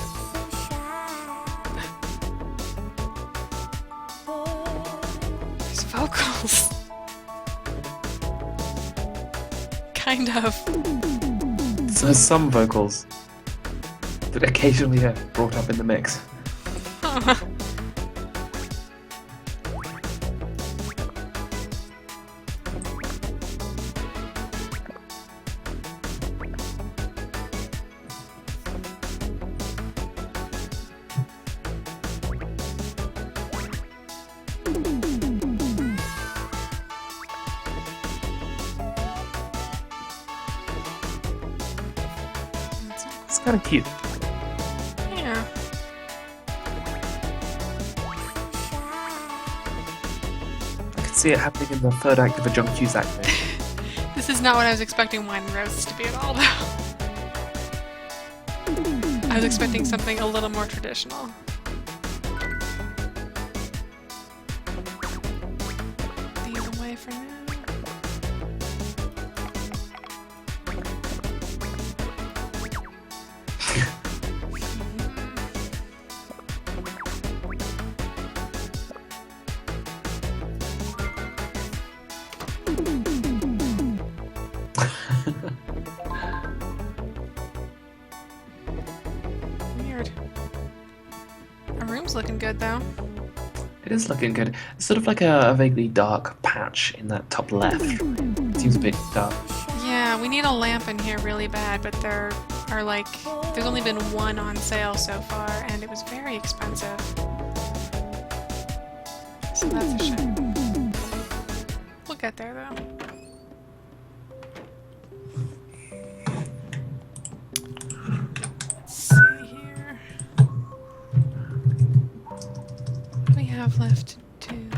There's vocals. Kind of. So some vocals that occasionally are brought up in the mix. Huh. It's kind of cute. Yeah. I could see it happening in the third act of a John Cusack movie. This is not what I was expecting Wine and Roses to be at all, though. I was expecting something a little more traditional. These away for now. Weird. Our room's looking good, though. It is looking good. It's sort of like a vaguely dark patch in that top left. It seems a bit dark. Yeah, we need a lamp in here really bad, but there are like... There's only been one on sale so far, and it was very expensive. So that's a shame. We'll get there, though. Let's see here. What do we have left to do?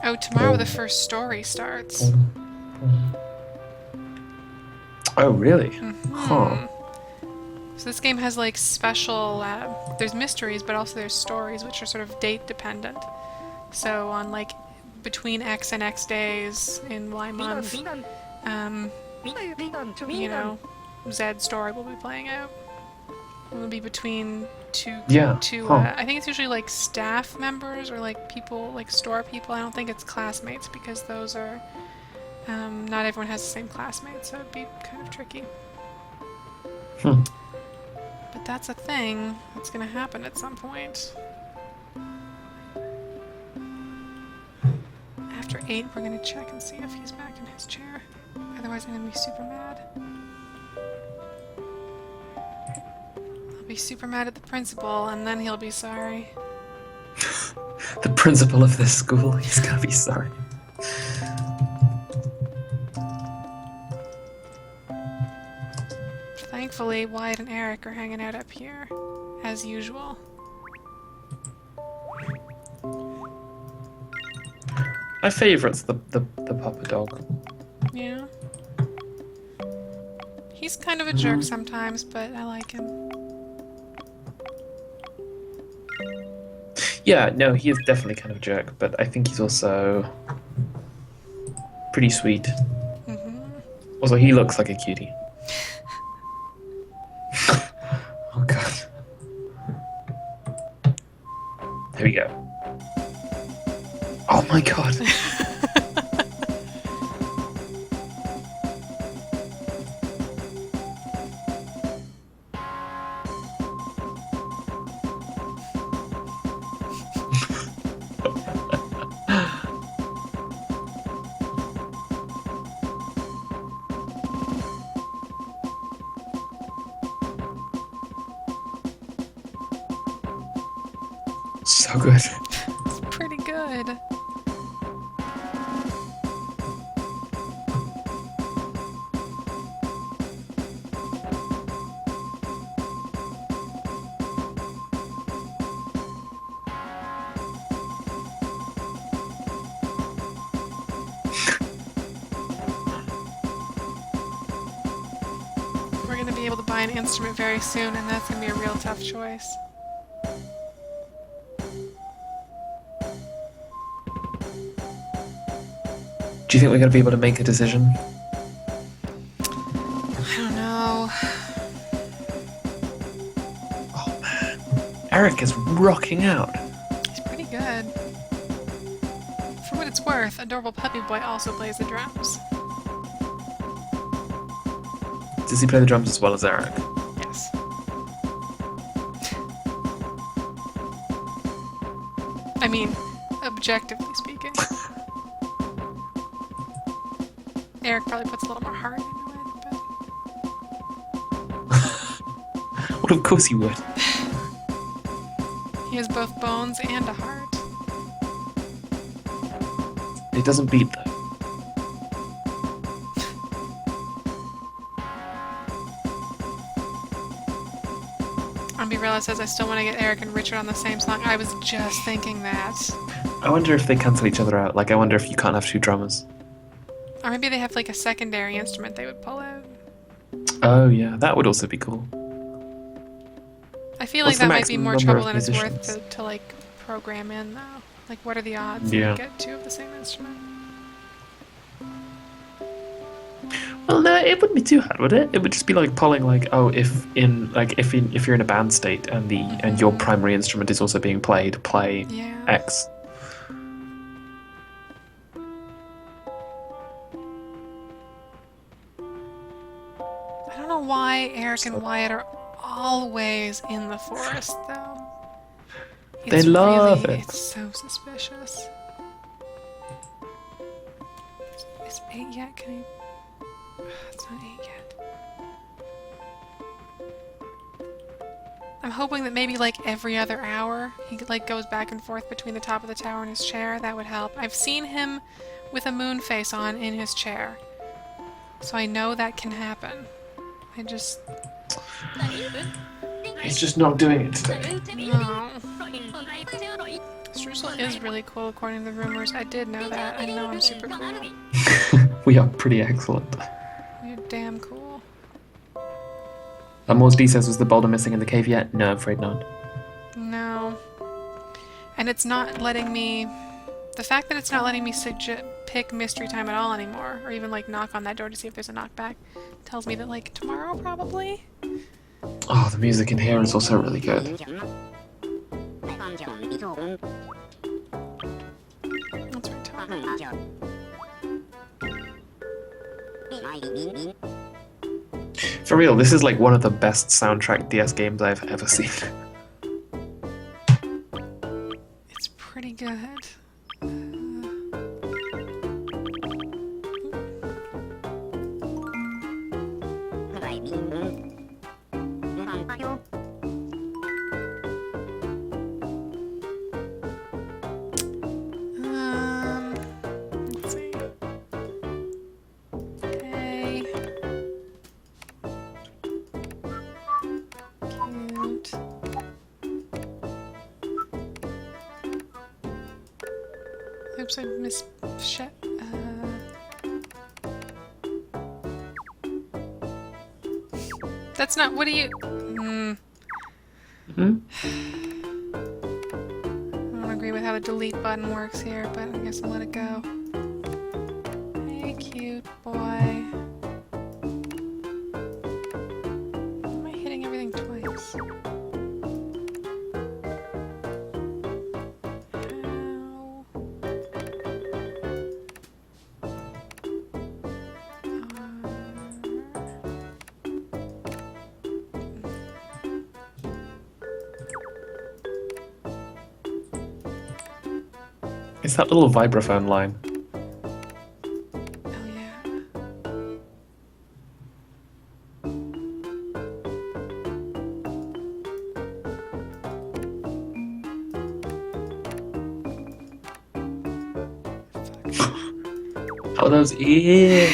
Oh, tomorrow the first story starts. Oh, really? Huh. So this game has like special, there's mysteries, but also there's stories, which are sort of date dependent. So on like between X and X days in Y month, you know, Z story will be playing out. It will be between two, I think it's usually like staff members or like people, like store people. I don't think it's classmates because those are, not everyone has the same classmates, so it'd be kind of tricky. But that's a thing that's gonna happen at some point. After 8, we're gonna check and see if he's back in his chair. Otherwise, I'm gonna be super mad. I'll be super mad at the principal, and then he'll be sorry. The principal of this school, he's gonna be sorry. Thankfully, Wyatt and Eric are hanging out up here, as usual. My favourite's the papa dog. Yeah. He's kind of a jerk sometimes, but I like him. Yeah, no, he is definitely kind of a jerk, but I think he's also pretty sweet. Also, he looks like a cutie. Oh god. There we go. Oh my god. So good. It's pretty good. We're gonna be be able to buy an instrument very soon, and that's going to be a real tough choice. Do you think we're going to be able to make a decision? I don't know. Oh man, Eric is rocking out. He's pretty good. For what it's worth, Adorable Puppy Boy also plays the drums. Does he play the drums as well as Eric? Yes. I mean, objectively speaking. Eric probably puts a little more heart into it, but... Well, of course he would. He has both bones and a heart. It doesn't beat though. Be realized says I still want to get Eric and Richard on the same song. I was just thinking that. I wonder if they cancel each other out. Like, I wonder if you can't have two drummers. Or maybe they have like a secondary instrument they would pull out. Oh yeah, that would also be cool. I feel What's like the that might be maximum more number trouble of than it's worth musicians? to like program in though. Like what are the odds that Yeah. you get two of the same instrument? Well, no, it wouldn't be too hard, would it? It would just be like polling, like, oh, if you're in a band state and and your primary instrument is also being played, play Yeah. X. I don't know why Eric and Wyatt are always in the forest though. They love it. It's so suspicious. Is 8 yet? Can I... It's not 8 yet. I'm hoping that maybe like every other hour he like goes back and forth between the top of the tower and his chair. That would help. I've seen him with a moon face on in his chair. So I know that can happen. I just... He's just not doing it today. No. Streusel is really cool according to the rumors. I did know that. I know I'm super cool. We are pretty excellent. You're damn cool. Moore's D says, was the boulder missing in the cave yet? No, I'm afraid not. No. And it's not letting me... The fact that it's not letting me pick mystery time at all anymore, or even like knock on that door to see if there's a knockback, tells me that like tomorrow probably? Oh, the music in here is also really good. That's right, Tom. For real, this is like one of the best soundtrack DS games I've ever seen. It's pretty good. Let's see. Okay. Cute. Oops, I missed shit. That's not. What do you? I don't agree with how the delete button works here, but I guess I'll let it go. Hey, cute boy. Why am I hitting everything twice? It's that little vibraphone line. Oh yeah. Oh, those ears!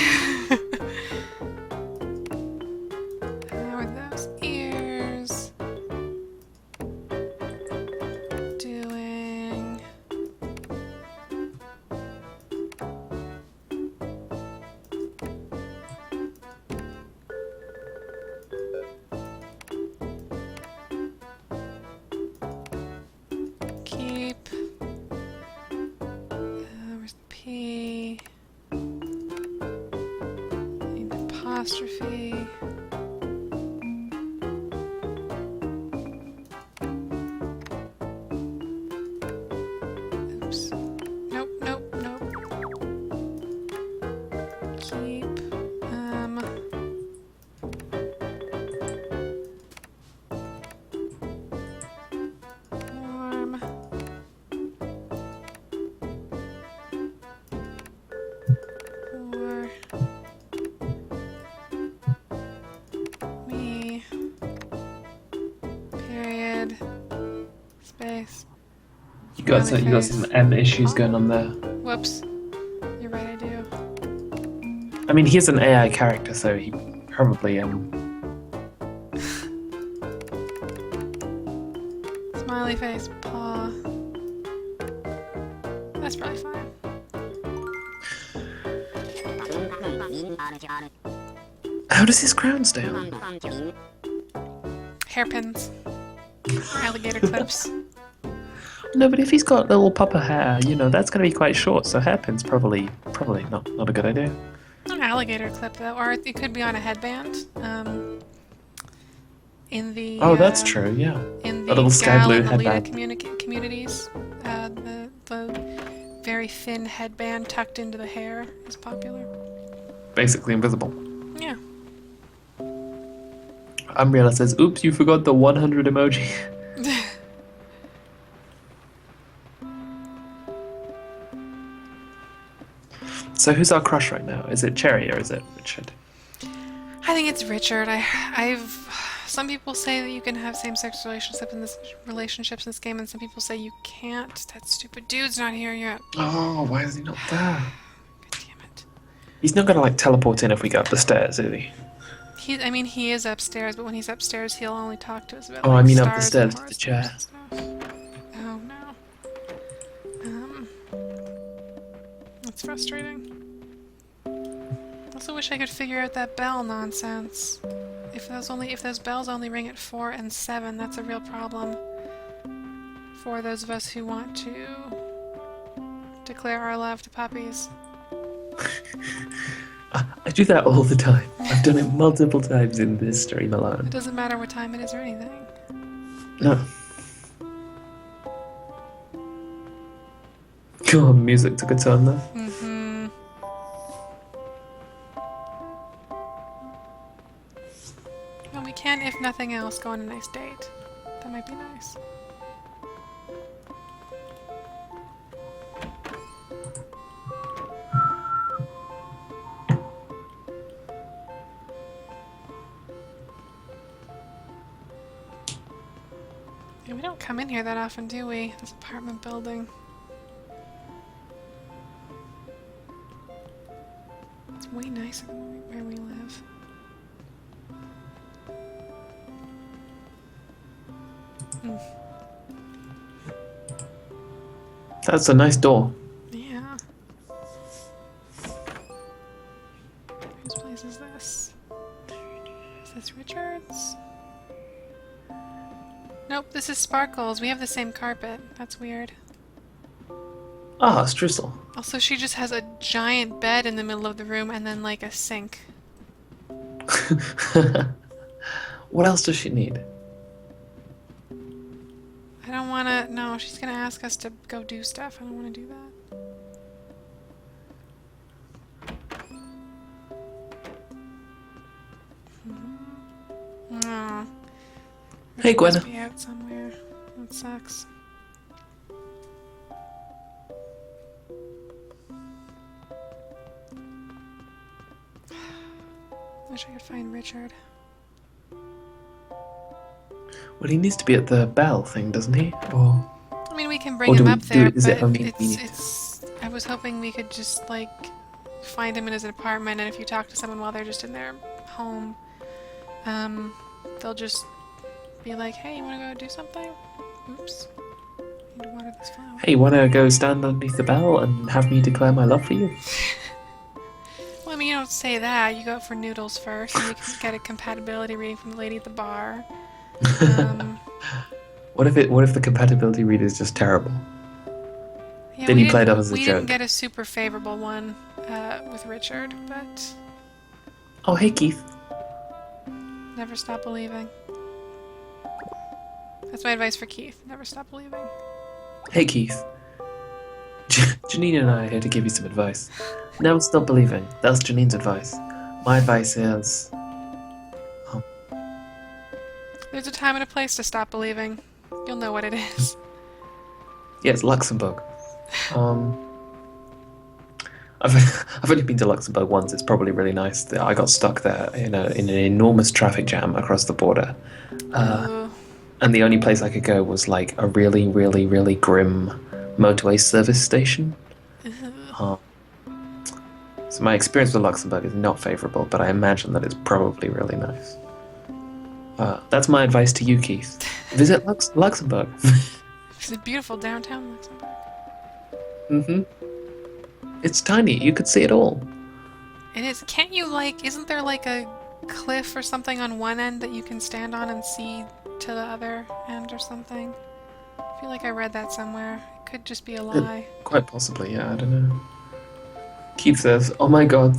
How are those ears doing? face. You got some M issues going on there. Whoops. You're right, I do. I mean, he's an AI character, so he probably Smiley face, paw. That's probably fine. How does his crown stay on? Hairpins. Or alligator clips. No, but if he's got little pupper hair, you know, that's going to be quite short, so hairpin's probably not a good idea. An alligator clip, though. Or it could be on a headband. In the... Oh, that's true, yeah. In A the little sky blue Gal and Lolita headband. communities, the very thin headband tucked into the hair is popular. Basically invisible. Yeah. Umbrella says, oops, you forgot the 100 emoji. So who's our crush right now? Is it Cherry or is it Richard? I think it's Richard. Some people say that you can have same-sex relationships in this game, and some people say you can't. That stupid dude's not here yet. Oh, why is he not there? God damn it. He's not gonna like teleport in if we go up the stairs, is he? I mean, he is upstairs, but when he's upstairs, he'll only talk to us about. Oh, like, I mean up the stars stairs and to the chair. horoscopes and stuff. Oh no. That's frustrating. I also wish I could figure out that bell nonsense. If those bells only ring at 4 and 7, that's a real problem for those of us who want to declare our love to puppies. I do that all the time. I've done it multiple times in this stream alone. It doesn't matter what time it is or anything. No. God, music took a turn there. Mm-hmm. Well, we can, if nothing else, go on a nice date. That might be nice. Yeah, we don't come in here that often, do we? This apartment building. It's way nicer than where we live. That's a nice door. Yeah. Whose place is this? Is this Richard's? Nope, this is Sparkles. We have the same carpet. That's weird. Ah, Strussel. Also, she just has a giant bed in the middle of the room and then, like, a sink. What else does she need? I don't wanna... No, she's gonna ask us to go do stuff. I don't wanna do that. No. Hey, Gwen. Must be out somewhere. That sucks. Wish I could find Richard. Well, he needs to be at the bell thing, doesn't he? Or I mean, we can bring him up there, but I was hoping we could just, like, find him in his apartment, and if you talk to someone while they're just in their home, they'll just be like, hey, you wanna go do something? Oops. Need to water this flower. hey, wanna go stand underneath the bell and have me declare my love for you? Well, I mean, you don't say that. You go for noodles first, and you can get a compatibility reading from the lady at the bar. What if the compatibility read is just terrible? Yeah, Then he played up as a we joke. didn't get a super favorable one with Richard, but Oh, hey, Keith. never stop believing. That's my advice for Keith. Never stop believing. Hey, Keith. Janine and I are here to give you some advice. Never stop believing. That's Janine's advice. My advice is... There's a time and a place to stop believing. You'll know what it is. Yes, Luxembourg. I've only been to Luxembourg once. It's probably really nice. I got stuck there in an enormous traffic jam across the border. Ooh. and the only place I could go was like a really, really, really grim motorway service station. So my experience with Luxembourg is not favourable, but I imagine that it's probably really nice. That's my advice to you, Keith. Visit Luxembourg. It's a beautiful downtown Luxembourg. It's tiny. You could see it all. It is. Can't you, like, isn't there like a cliff or something on one end that you can stand on and see to the other end or something? I feel like I read that somewhere. It could just be a lie. Quite possibly, yeah, I don't know. Keith says, "Oh my god,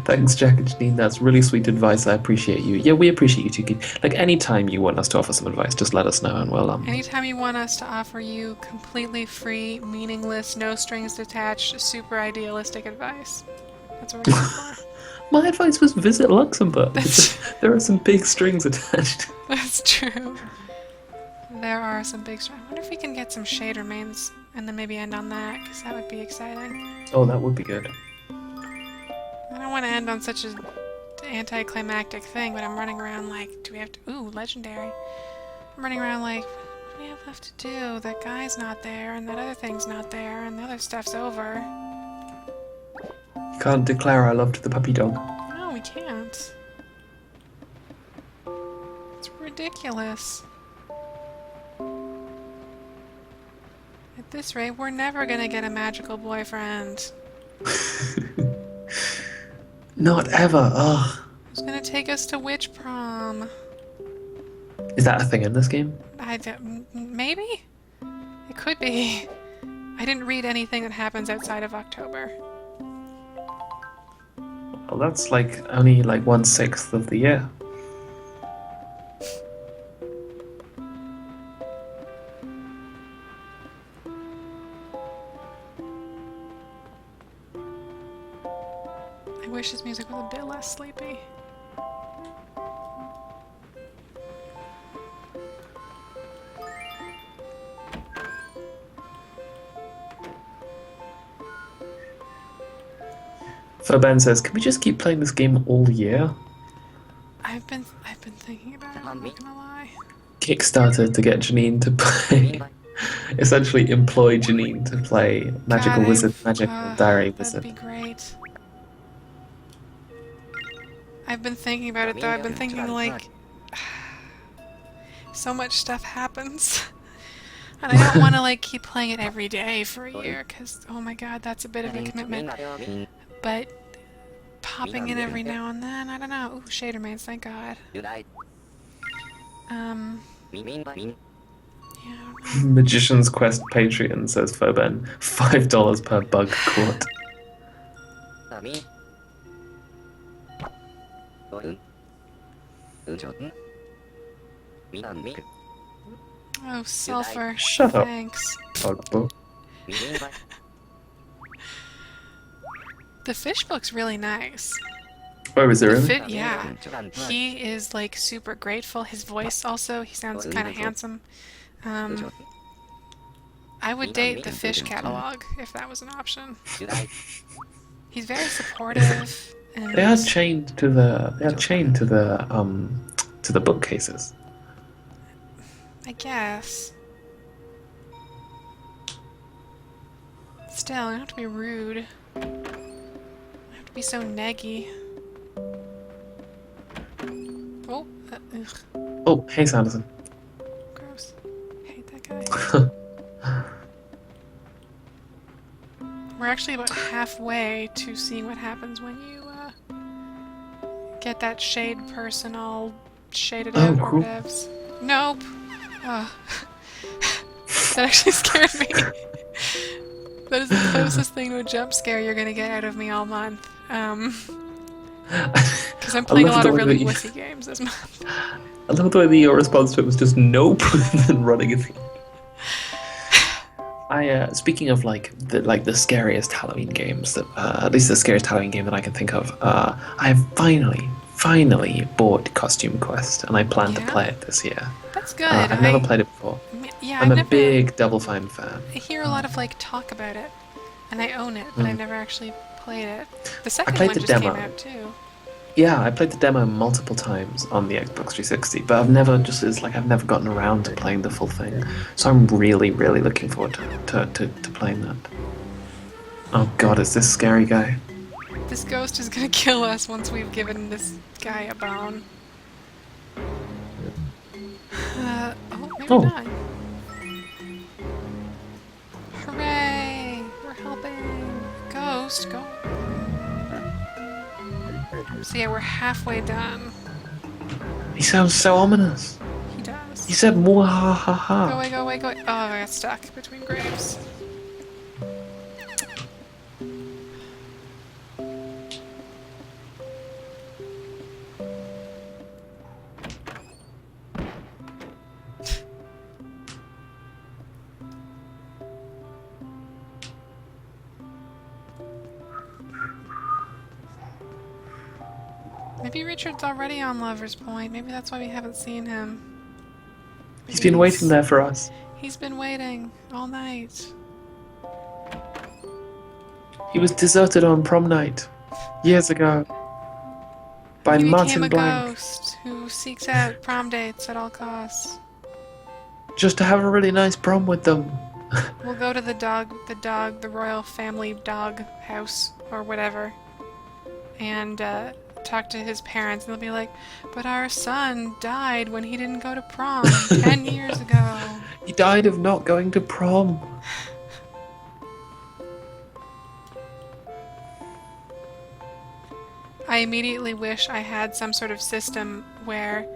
thanks Jack and Janine, that's really sweet advice, I appreciate you." Yeah, we appreciate you too, Keith. Like, anytime you want us to offer some advice, just let us know and we'll, Anytime you want us to offer you completely free, meaningless, no strings attached, super idealistic advice. That's what we're going for. My advice was visit Luxembourg. There are some big strings attached. That's true. There are some big strings. I wonder if we can get some shade remains and then maybe end on that, because that would be exciting. Oh, that would be good. I don't want to end on such an anticlimactic thing, but I'm running around like, do we have to... Ooh, legendary. I'm running around like, what do we have left to do? That guy's not there, and that other thing's not there, and the other stuff's over. You can't declare our love to the puppy dog. No, we can't. It's ridiculous. At this rate, we're never gonna get a magical boyfriend. Not ever. Ugh. Who's gonna take us to witch prom? Is that a thing in this game? Maybe? It could be. I didn't read anything that happens outside of October. Well, that's like only like 1/6 of the year. I wish his music was a bit less sleepy. Foban says, "Can we just keep playing this game all year?" I've been thinking about it, I'm not gonna lie. Kickstarter to get Janine to play. Essentially employ Janine to play Magical Wizard, Magical Diary Wizard. That'd be great. I've been thinking about it though, I've been thinking like... so much stuff happens. And I don't want to like keep playing it every day for a year, because oh my god, that's a bit of a commitment. But popping in every now and then, I don't know. Ooh, shade remains, thank god. Yeah, Magician's Quest Patreon, says Foban. $5 per bug caught. oh, sulfur. Shut up. Thanks. Bug. The fish book's really nice. Oh, is there really? Yeah. He is like super grateful. His voice also, he sounds kind of handsome. I would date the fish catalog if that was an option. He's very supportive. And They are chained to the bookcases. I guess. Still, I don't have to be rude. I have to be so neggy. Oh, ugh, Oh, hey Sanderson. gross. Hate that guy. We're actually about halfway to seeing what happens when you get that shade person all shaded out or cool. whatevs. Nope. Oh. That actually scared me. That is the closest thing to a jump scare you're gonna get out of me all month. Because I'm playing a lot of really wussy games this month. I love the way that your response to it was just nope and then running in. Speaking of like the scariest Halloween games that at least the scariest Halloween game that I can think of, I have finally bought Costume Quest and I plan to play it this year. That's good. I've never played it before. Yeah, I'm a big Double Fine fan. I hear a lot of like talk about it, and I own it, but I've never actually played it. The second played one the just demo. came out too. Yeah, I played the demo multiple times on the Xbox 360, but I've never gotten around to playing the full thing. So I'm really, really looking forward to playing that. Oh god, it's this scary guy. This ghost is gonna kill us once we've given this guy a bone. Maybe not. Hooray! We're helping! Ghost, go! So yeah, we're halfway done. He sounds so ominous. He does. He said more ha ha ha. Go away, go away, go away. Oh, I got stuck between graves. Maybe Richard's already on Lover's Point. Maybe that's why we haven't seen him. He's been waiting there for us. He's been waiting all night. He was deserted on prom night years ago by Martin He became a Blank. ghost who seeks out prom dates at all costs. Just to have a really nice prom with them. We'll go to the royal family dog house or whatever, and talk to his parents, and they'll be like, "But our son died when he didn't go to prom 10 years ago." He died of not going to prom. I immediately wish I had some sort of system where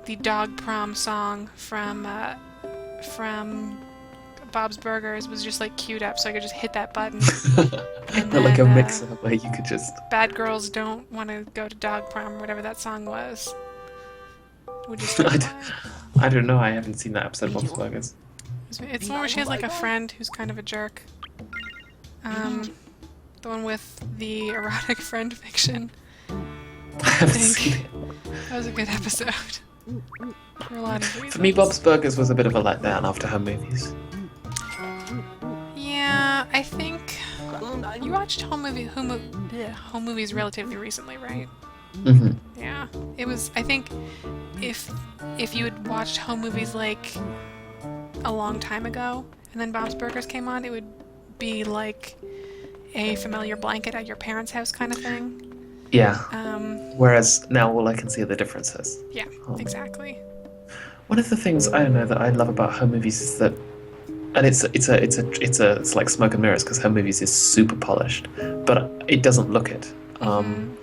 the dog prom song from Bob's Burgers was just like queued up, so I could just hit that button. And then, like a mixer where you could just... Bad girls don't want to go to dog prom, or whatever that song was. Would just I don't know, I haven't seen that episode of Bob's Burgers. It's the one where she has like a friend who's kind of a jerk. The one with the erotic friend fiction. I haven't seen it. That was a good episode. For a lot of reasons. For me, Bob's Burgers was a bit of a letdown after home movies. Yeah, I think you watched home movies relatively recently, right? Mm-hmm. Yeah, it was. I think if you had watched home movies like a long time ago, and then Bob's Burgers came on, it would be like a familiar blanket at your parents' house kind of thing. Yeah. Whereas now all I can see are the differences. Yeah, exactly. One of the things I don't know that I love about home movies is that, and it's like smoke and mirrors because home movies is super polished, but it doesn't look it. And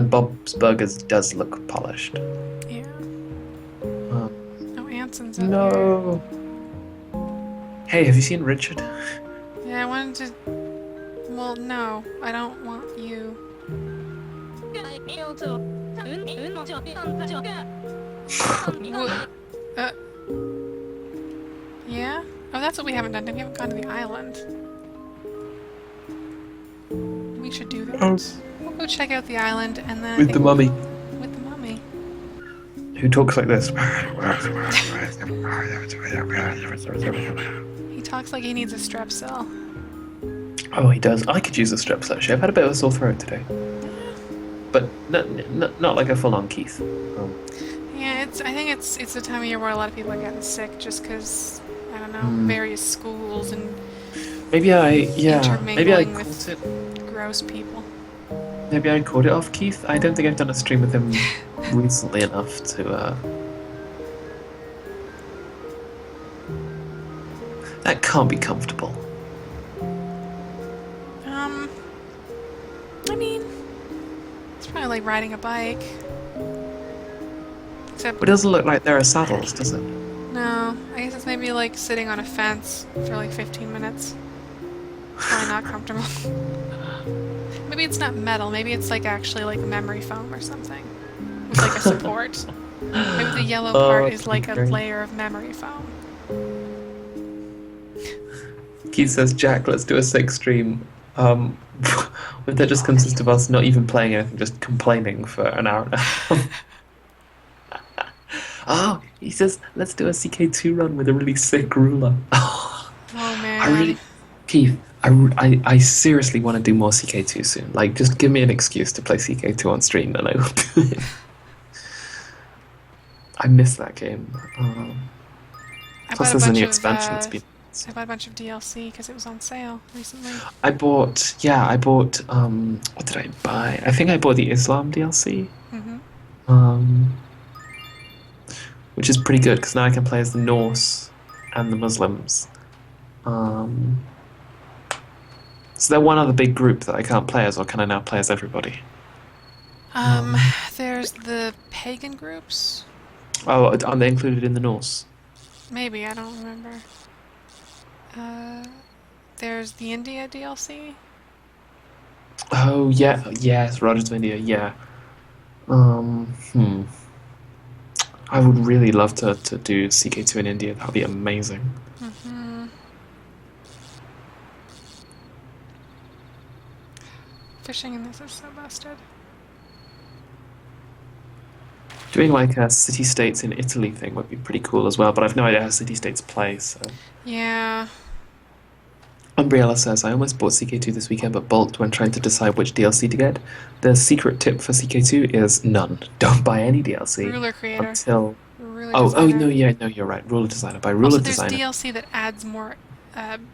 Bob's Burgers does look polished. Yeah. No, Anson's up No. Hey, have you seen Richard? Yeah, I wanted to. Well, no, I don't want you. Yeah? Oh, that's what we haven't done. We haven't gone to the island. We should do that. We'll go check out the island and then... With the mummy. With the mummy. Who talks like this? He talks like he needs a strep cell. Oh, he does. I could use a strep cell. I've had a bit of a sore throat today. But not like a full-on Keith. Yeah, I think it's the time of year where a lot of people are getting sick just because, I don't know, various schools and intermingling with gross people. Maybe I caught it off Keith. I don't think I've done a stream with him recently enough to... That can't be comfortable. I mean, it's probably like riding a bike. Except... But it doesn't look like there are saddles, does it? No, I guess it's maybe like sitting on a fence for like 15 minutes. Probably not comfortable. Maybe it's not metal, maybe it's like actually like memory foam or something. With like a support. Maybe the yellow part is like a layer of memory foam. Keith says, Jack, let's do a sick stream. Would that just consist of us not even playing anything, just complaining for an hour and a half? Oh, he says, let's do a CK2 run with a really sick ruler. Oh man. Keith, I seriously want to do more CK2 soon. Like, just give me an excuse to play CK2 on stream, and I will do it. I miss that game. Plus, there's a new expansion that's been. I bought a bunch of DLC because it was on sale recently. I bought. What did I buy? I think I bought the Islam DLC. Which is pretty good because now I can play as the Norse and the Muslims. Is there one other big group that I can't play as, or can I now play as everybody? There's the pagan groups. Oh, aren't they included in the Norse? Maybe, I don't remember. There's the India DLC. Oh, yeah, yes, Rogers of India, yeah. I would really love to do CK2 in India. That would be amazing. Fishing in this is so busted. Doing like a city-states in Italy thing would be pretty cool as well, but I've no idea how city-states play, so... Yeah. Umbriella says, I almost bought CK2 this weekend but balked when trying to decide which DLC to get. The secret tip for CK2 is none. Don't buy any DLC. Ruler Creator. Until... Ruler Oh, Designer. no, you're right. Ruler Designer. By Ruler Designer. Also, there's DLC that adds more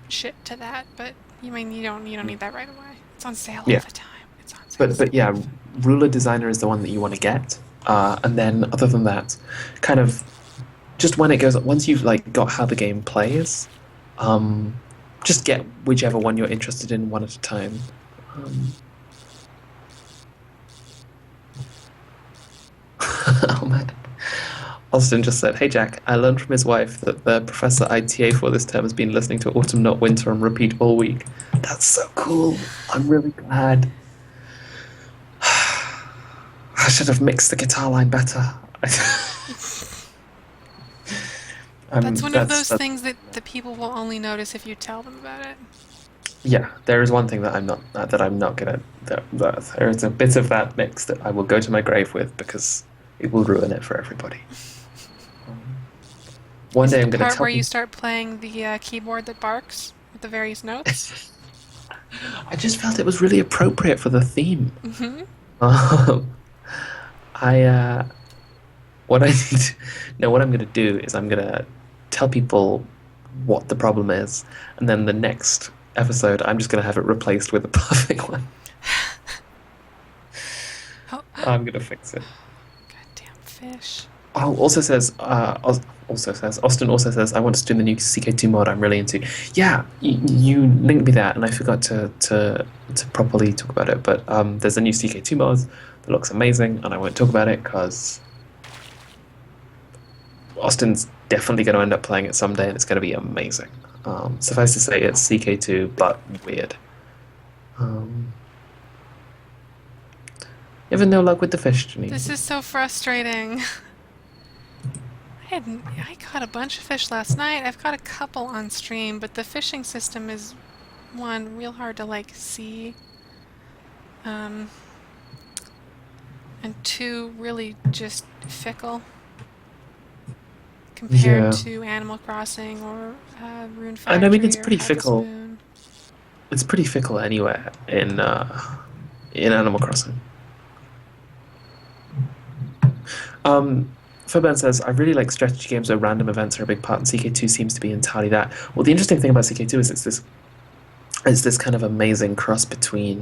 shit to that, but you don't need that right away. It's on sale all the time. It's on sale. But yeah, Ruler Designer is the one that you want to get. And then other than that, kind of just when it goes, once you've like got how the game plays, just get whichever one you're interested in one at a time. Oh man. Austin just said, hey Jack, I learned from his wife that the professor I TA for this term has been listening to Autumn Not Winter on repeat all week. That's so cool. I'm really glad. I should have mixed the guitar line better. That's one of those things that the people will only notice if you tell them about it. Yeah, there is one thing that I'm not gonna. There is a bit of that mix that I will go to my grave with because it will ruin it for everybody. One day I'm gonna tell. Part where you start playing the keyboard that barks with the various notes. I just felt it was really appropriate for the theme. What I'm gonna do is I'm gonna tell people what the problem is, and then the next episode I'm just gonna have it replaced with a perfect one. I'm gonna fix it. Goddamn fish. Oh, Austin also says, I want to do the new CK2 mod I'm really into. Yeah, you linked me that, and I forgot to properly talk about it, but there's a new CK2 mod that looks amazing, and I won't talk about it because Austin's definitely going to end up playing it someday, and it's going to be amazing. Suffice to say, it's CK2, but weird. You ever no luck with the fish, Janine? This is so frustrating. I caught a bunch of fish last night. I've caught a couple on stream, but the fishing system is, one, real hard to, like, see. And two, really just fickle. Compared to Animal Crossing or Rune Factory. And I mean, it's pretty Harvest fickle. Moon. It's pretty fickle anywhere in Animal Crossing. Fabian says, I really like strategy games where random events are a big part, and CK2 seems to be entirely that. Well, the interesting thing about CK2 is it's this kind of amazing cross between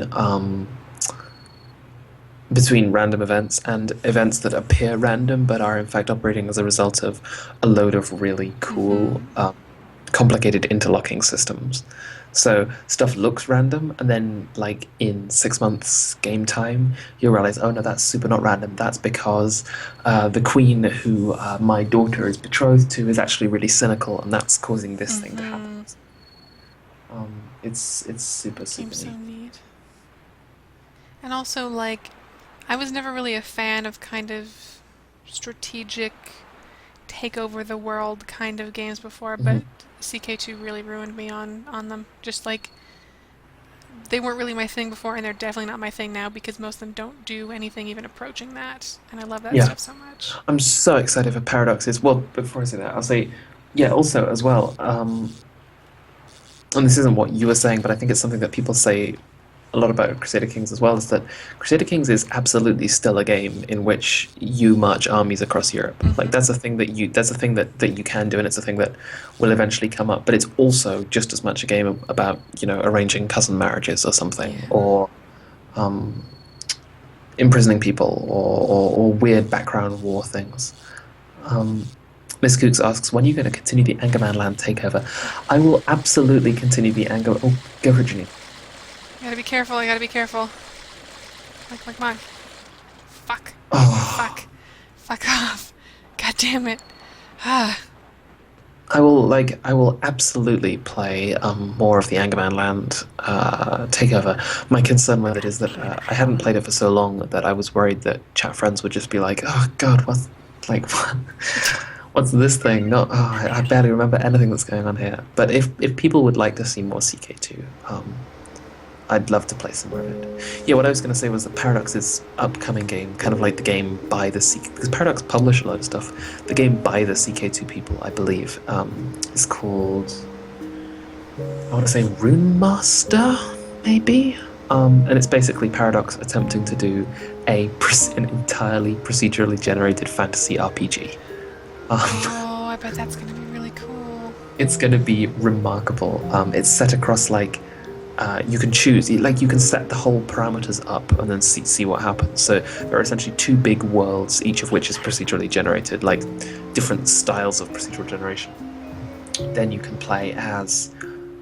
random events and events that appear random but are in fact operating as a result of a load of really cool, complicated interlocking systems. So stuff looks random, and then like in 6 months game time, you'll realize, oh no, that's super not random. That's because the queen who my daughter is betrothed to is actually really cynical, and that's causing this thing to happen. It's super Seems so neat. neat. And also, like, I was never really a fan of kind of strategic take over the world kind of games before, but CK2 really ruined me on them. Just like, they weren't really my thing before, and they're definitely not my thing now because most of them don't do anything even approaching that, and I love that stuff so much. I'm so excited for Paradoxes. Well, before I say that, I'll say, yeah, also as well, and this isn't what you were saying, but I think it's something that people say a lot about Crusader Kings as well, is that Crusader Kings is absolutely still a game in which you march armies across Europe. Like that's a thing that you can do, and it's a thing that will eventually come up. But it's also just as much a game about arranging cousin marriages or something, or imprisoning people, or weird background war things. Miss Cooks asks, when are you going to continue the Angerman Land takeover? I will absolutely continue the Anger... Oh, go for Janine. I gotta be careful, I gotta be careful. Come on. Fuck. Oh. Fuck off. God damn it. Ah. I will absolutely play more of the Angerman Land takeover. My concern with it is that I hadn't played it for so long that I was worried that chat friends would just be like, oh god, what? What's this thing? I barely remember anything that's going on here. But if people would like to see more CK2, I'd love to play some more of it. Yeah, what I was going to say was that Paradox's upcoming game, kind of like the game by the CK... Because Paradox publish a lot of stuff. The game by the CK2 people, I believe, is called... I want to say Rune Master, maybe? And it's basically Paradox attempting to do an entirely procedurally generated fantasy RPG. Oh, I bet that's going to be really cool. It's going to be remarkable. It's set across you can choose, you can set the whole parameters up and then see what happens. So there are essentially two big worlds, each of which is procedurally generated, like different styles of procedural generation. Then you can play as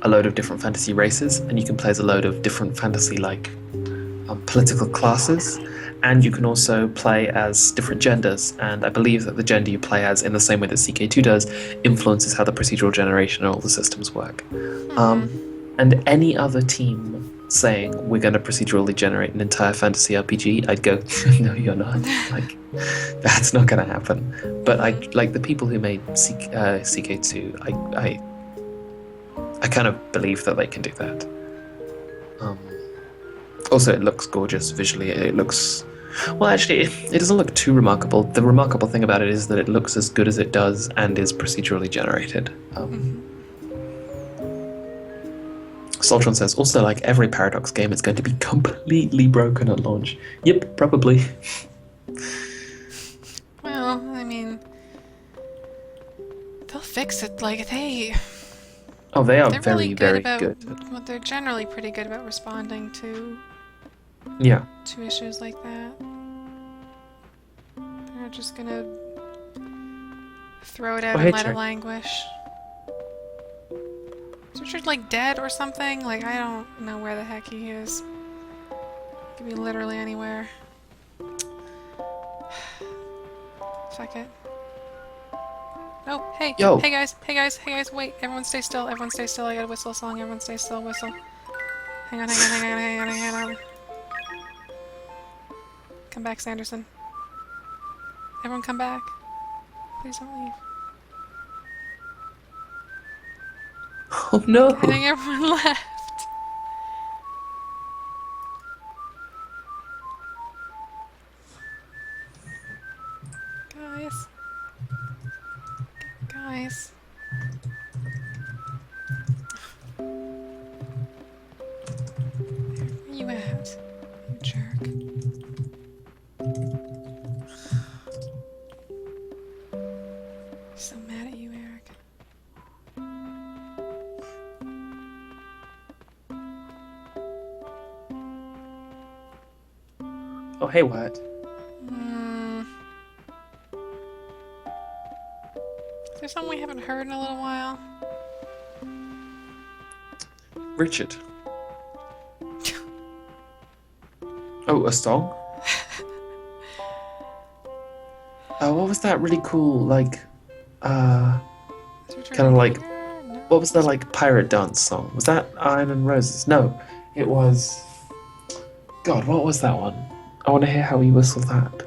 a load of different fantasy races, and you can play as a load of different fantasy political classes, and you can also play as different genders, and I believe that the gender you play as, in the same way that CK2 does, influences how the procedural generation and all the systems work. And any other team saying we're going to procedurally generate an entire fantasy RPG, I'd go, no, you're not. That's not going to happen. But the people who made CK2, I kind of believe that they can do that. Also, it looks gorgeous visually. It looks... Well, actually, it doesn't look too remarkable. The remarkable thing about it is that it looks as good as it does and is procedurally generated. Soltron says, also, like every Paradox game, it's going to be completely broken at launch. Yep, probably. Well, I mean... They'll fix it, Oh, they are they're very, really very about, good. Well, they're generally pretty good about responding to issues like that. They're not just gonna throw it out and let it languish. Is Richard, dead or something? I don't know where the heck he is. Could be literally anywhere. Fuck it. Oh, hey! Yo. Hey guys! Wait! Everyone stay still! I gotta whistle a song. Everyone stay still, whistle. Hang on. Come back, Sanderson. Everyone come back. Please don't leave. Oh no! I think everyone left. Guys. Where you at? You jerk. So mad at you, Eric. Oh, hey, Wyatt. Is there something we haven't heard in a little while? Richard. Oh, a song? What was that really cool, kind of what was that, pirate dance song? Was that Iron and Roses? No, it was... God, what was that one? I want to hear how he whistled that.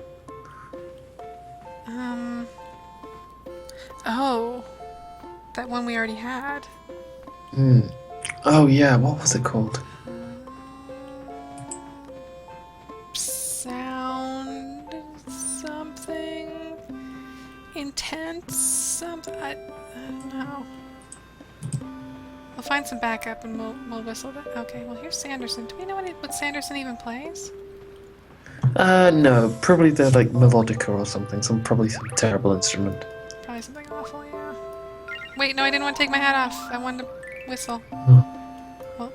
Oh, that one we already had. Oh yeah, what was it called? Sound something intense something. I don't know. We'll find some backup and we'll whistle that. Okay, well here's Sanderson. Do we know what Sanderson even plays? No, probably they're like melodica or something. Probably some terrible instrument. Probably something awful, yeah. Wait, no, I didn't want to take my hat off. I wanted to whistle. Oh. Well,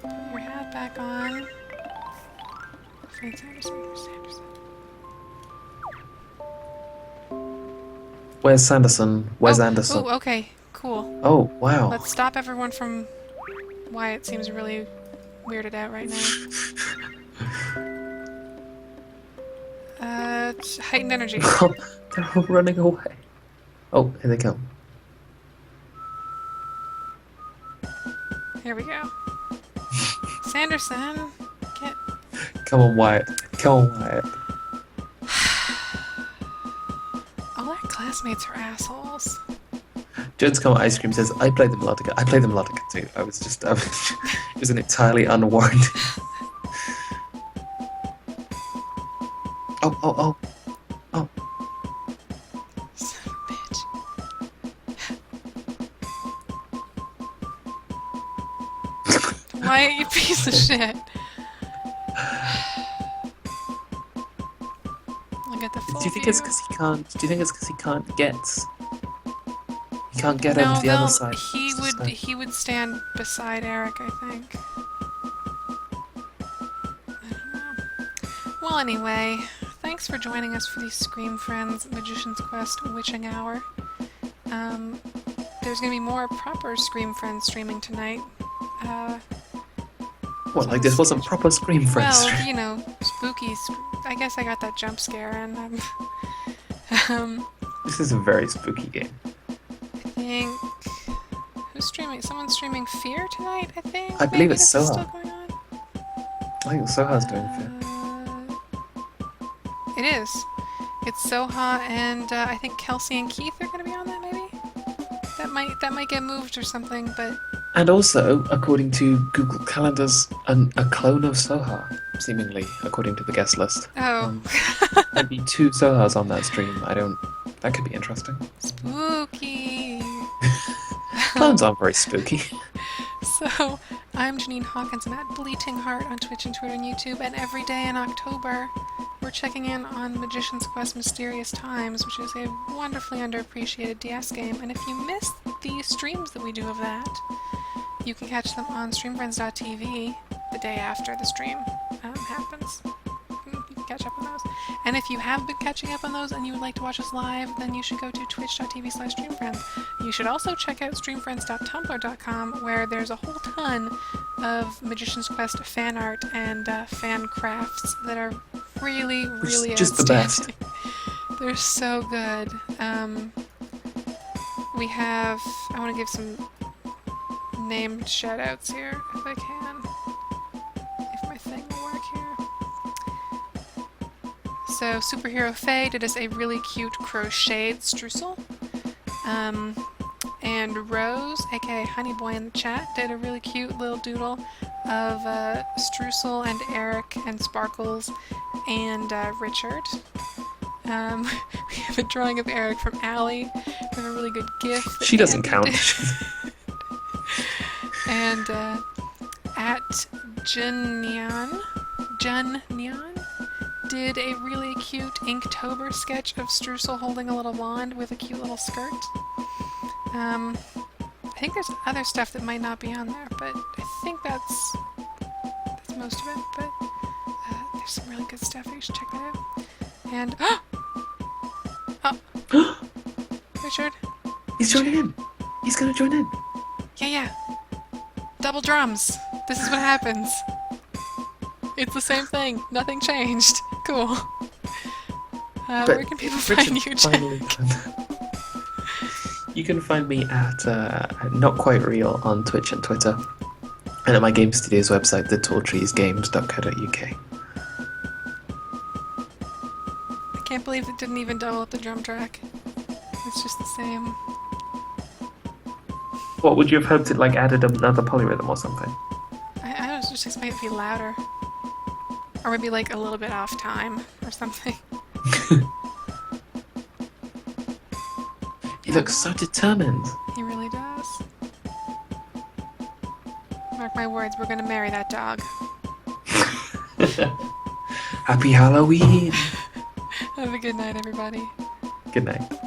put your hat back on. Find Sanderson. Where's Sanderson? Where's Sanderson? Where's Anderson? Oh, okay, cool. Oh, wow. Let's stop everyone from... Wyatt seems really weirded out right now. It's heightened energy. They're all running away. Oh, here they come. Here we go. Sanderson, get... Come on, Wyatt. Come on, Wyatt. All our classmates are assholes. Jones Come Ice Cream says, I play the melodica. I play the melodica too. It was an entirely unwarranted... Oh. Son of a bitch. Wyatt, you piece of shit. Look at the full Do you think view. it's because he can't? Do you think it's because he can't get? He can't get over to the other side. He would stand beside Eric, I think. I don't know. Well, anyway, thanks for joining us for the ScreamFriends Magician's Quest Witching Hour. There's gonna be more proper ScreamFriends streaming tonight. What, like this wasn't proper ScreamFriends? Well, you know, spooky. I guess I got that jump scare, and This is a very spooky game. I think who's streaming? Someone's streaming Fear tonight. I think. I believe Maybe it's this is Soha. still going on. I think Soha's doing Fear. It is. It's Soha and I think Kelsey and Keith are going to be on that. Maybe that might get moved or something, but. And also, according to Google Calendars, a clone of Soha, seemingly, according to the guest list. Oh. There'd be 2 Sohas on that stream. That could be interesting. Spooky. Clones aren't very spooky. So, I'm Janine Hawkins. I'm at Bleating Heart on Twitch and Twitter and YouTube, and every day in October, we're checking in on Magician's Quest Mysterious Times, which is a wonderfully underappreciated DS game. And if you missed the streams that we do of that, you can catch them on StreamFriends.tv the day after the stream happens. You can catch up on those. And if you have been catching up on those and you would like to watch us live, then you should go to twitch.tv/StreamFriends. You should also check out streamfriends.tumblr.com, where there's a whole ton of Magician's Quest fan art and fan crafts that are really, really just the best. They're so good. We have... I want to give some named shoutouts here, if I can. If my thing will work here. So, Superhero Faye did us a really cute crocheted streusel. And Rose, aka Honey Boy in the chat, did a really cute little doodle of Streusel and Eric and Sparkles and Richard. We have a drawing of Eric from Allie. We have a really good GIF. She doesn't count. And at Junyan did a really cute Inktober sketch of Streusel holding a little wand with a cute little skirt. I think there's other stuff that might not be on there, but I think that's most of it. But there's some really good stuff. You should check that out. And Richard, he's joining in. He's gonna join in. Yeah. Double drums. This is what happens. It's the same thing. Nothing changed. Cool. Where can people find you, Jack? You can find me at Not Quite Real on Twitch and Twitter, and at my game studio's website, thetalltreesgames.co.uk. I can't believe it didn't even double up the drum track. It's just the same. What would you have hoped it added another polyrhythm or something? I was just expecting it to be louder. Or maybe a little bit off time or something. He looks so determined. He really does. my words, we're gonna marry that dog. Happy Halloween! Have a good night, everybody. Good night.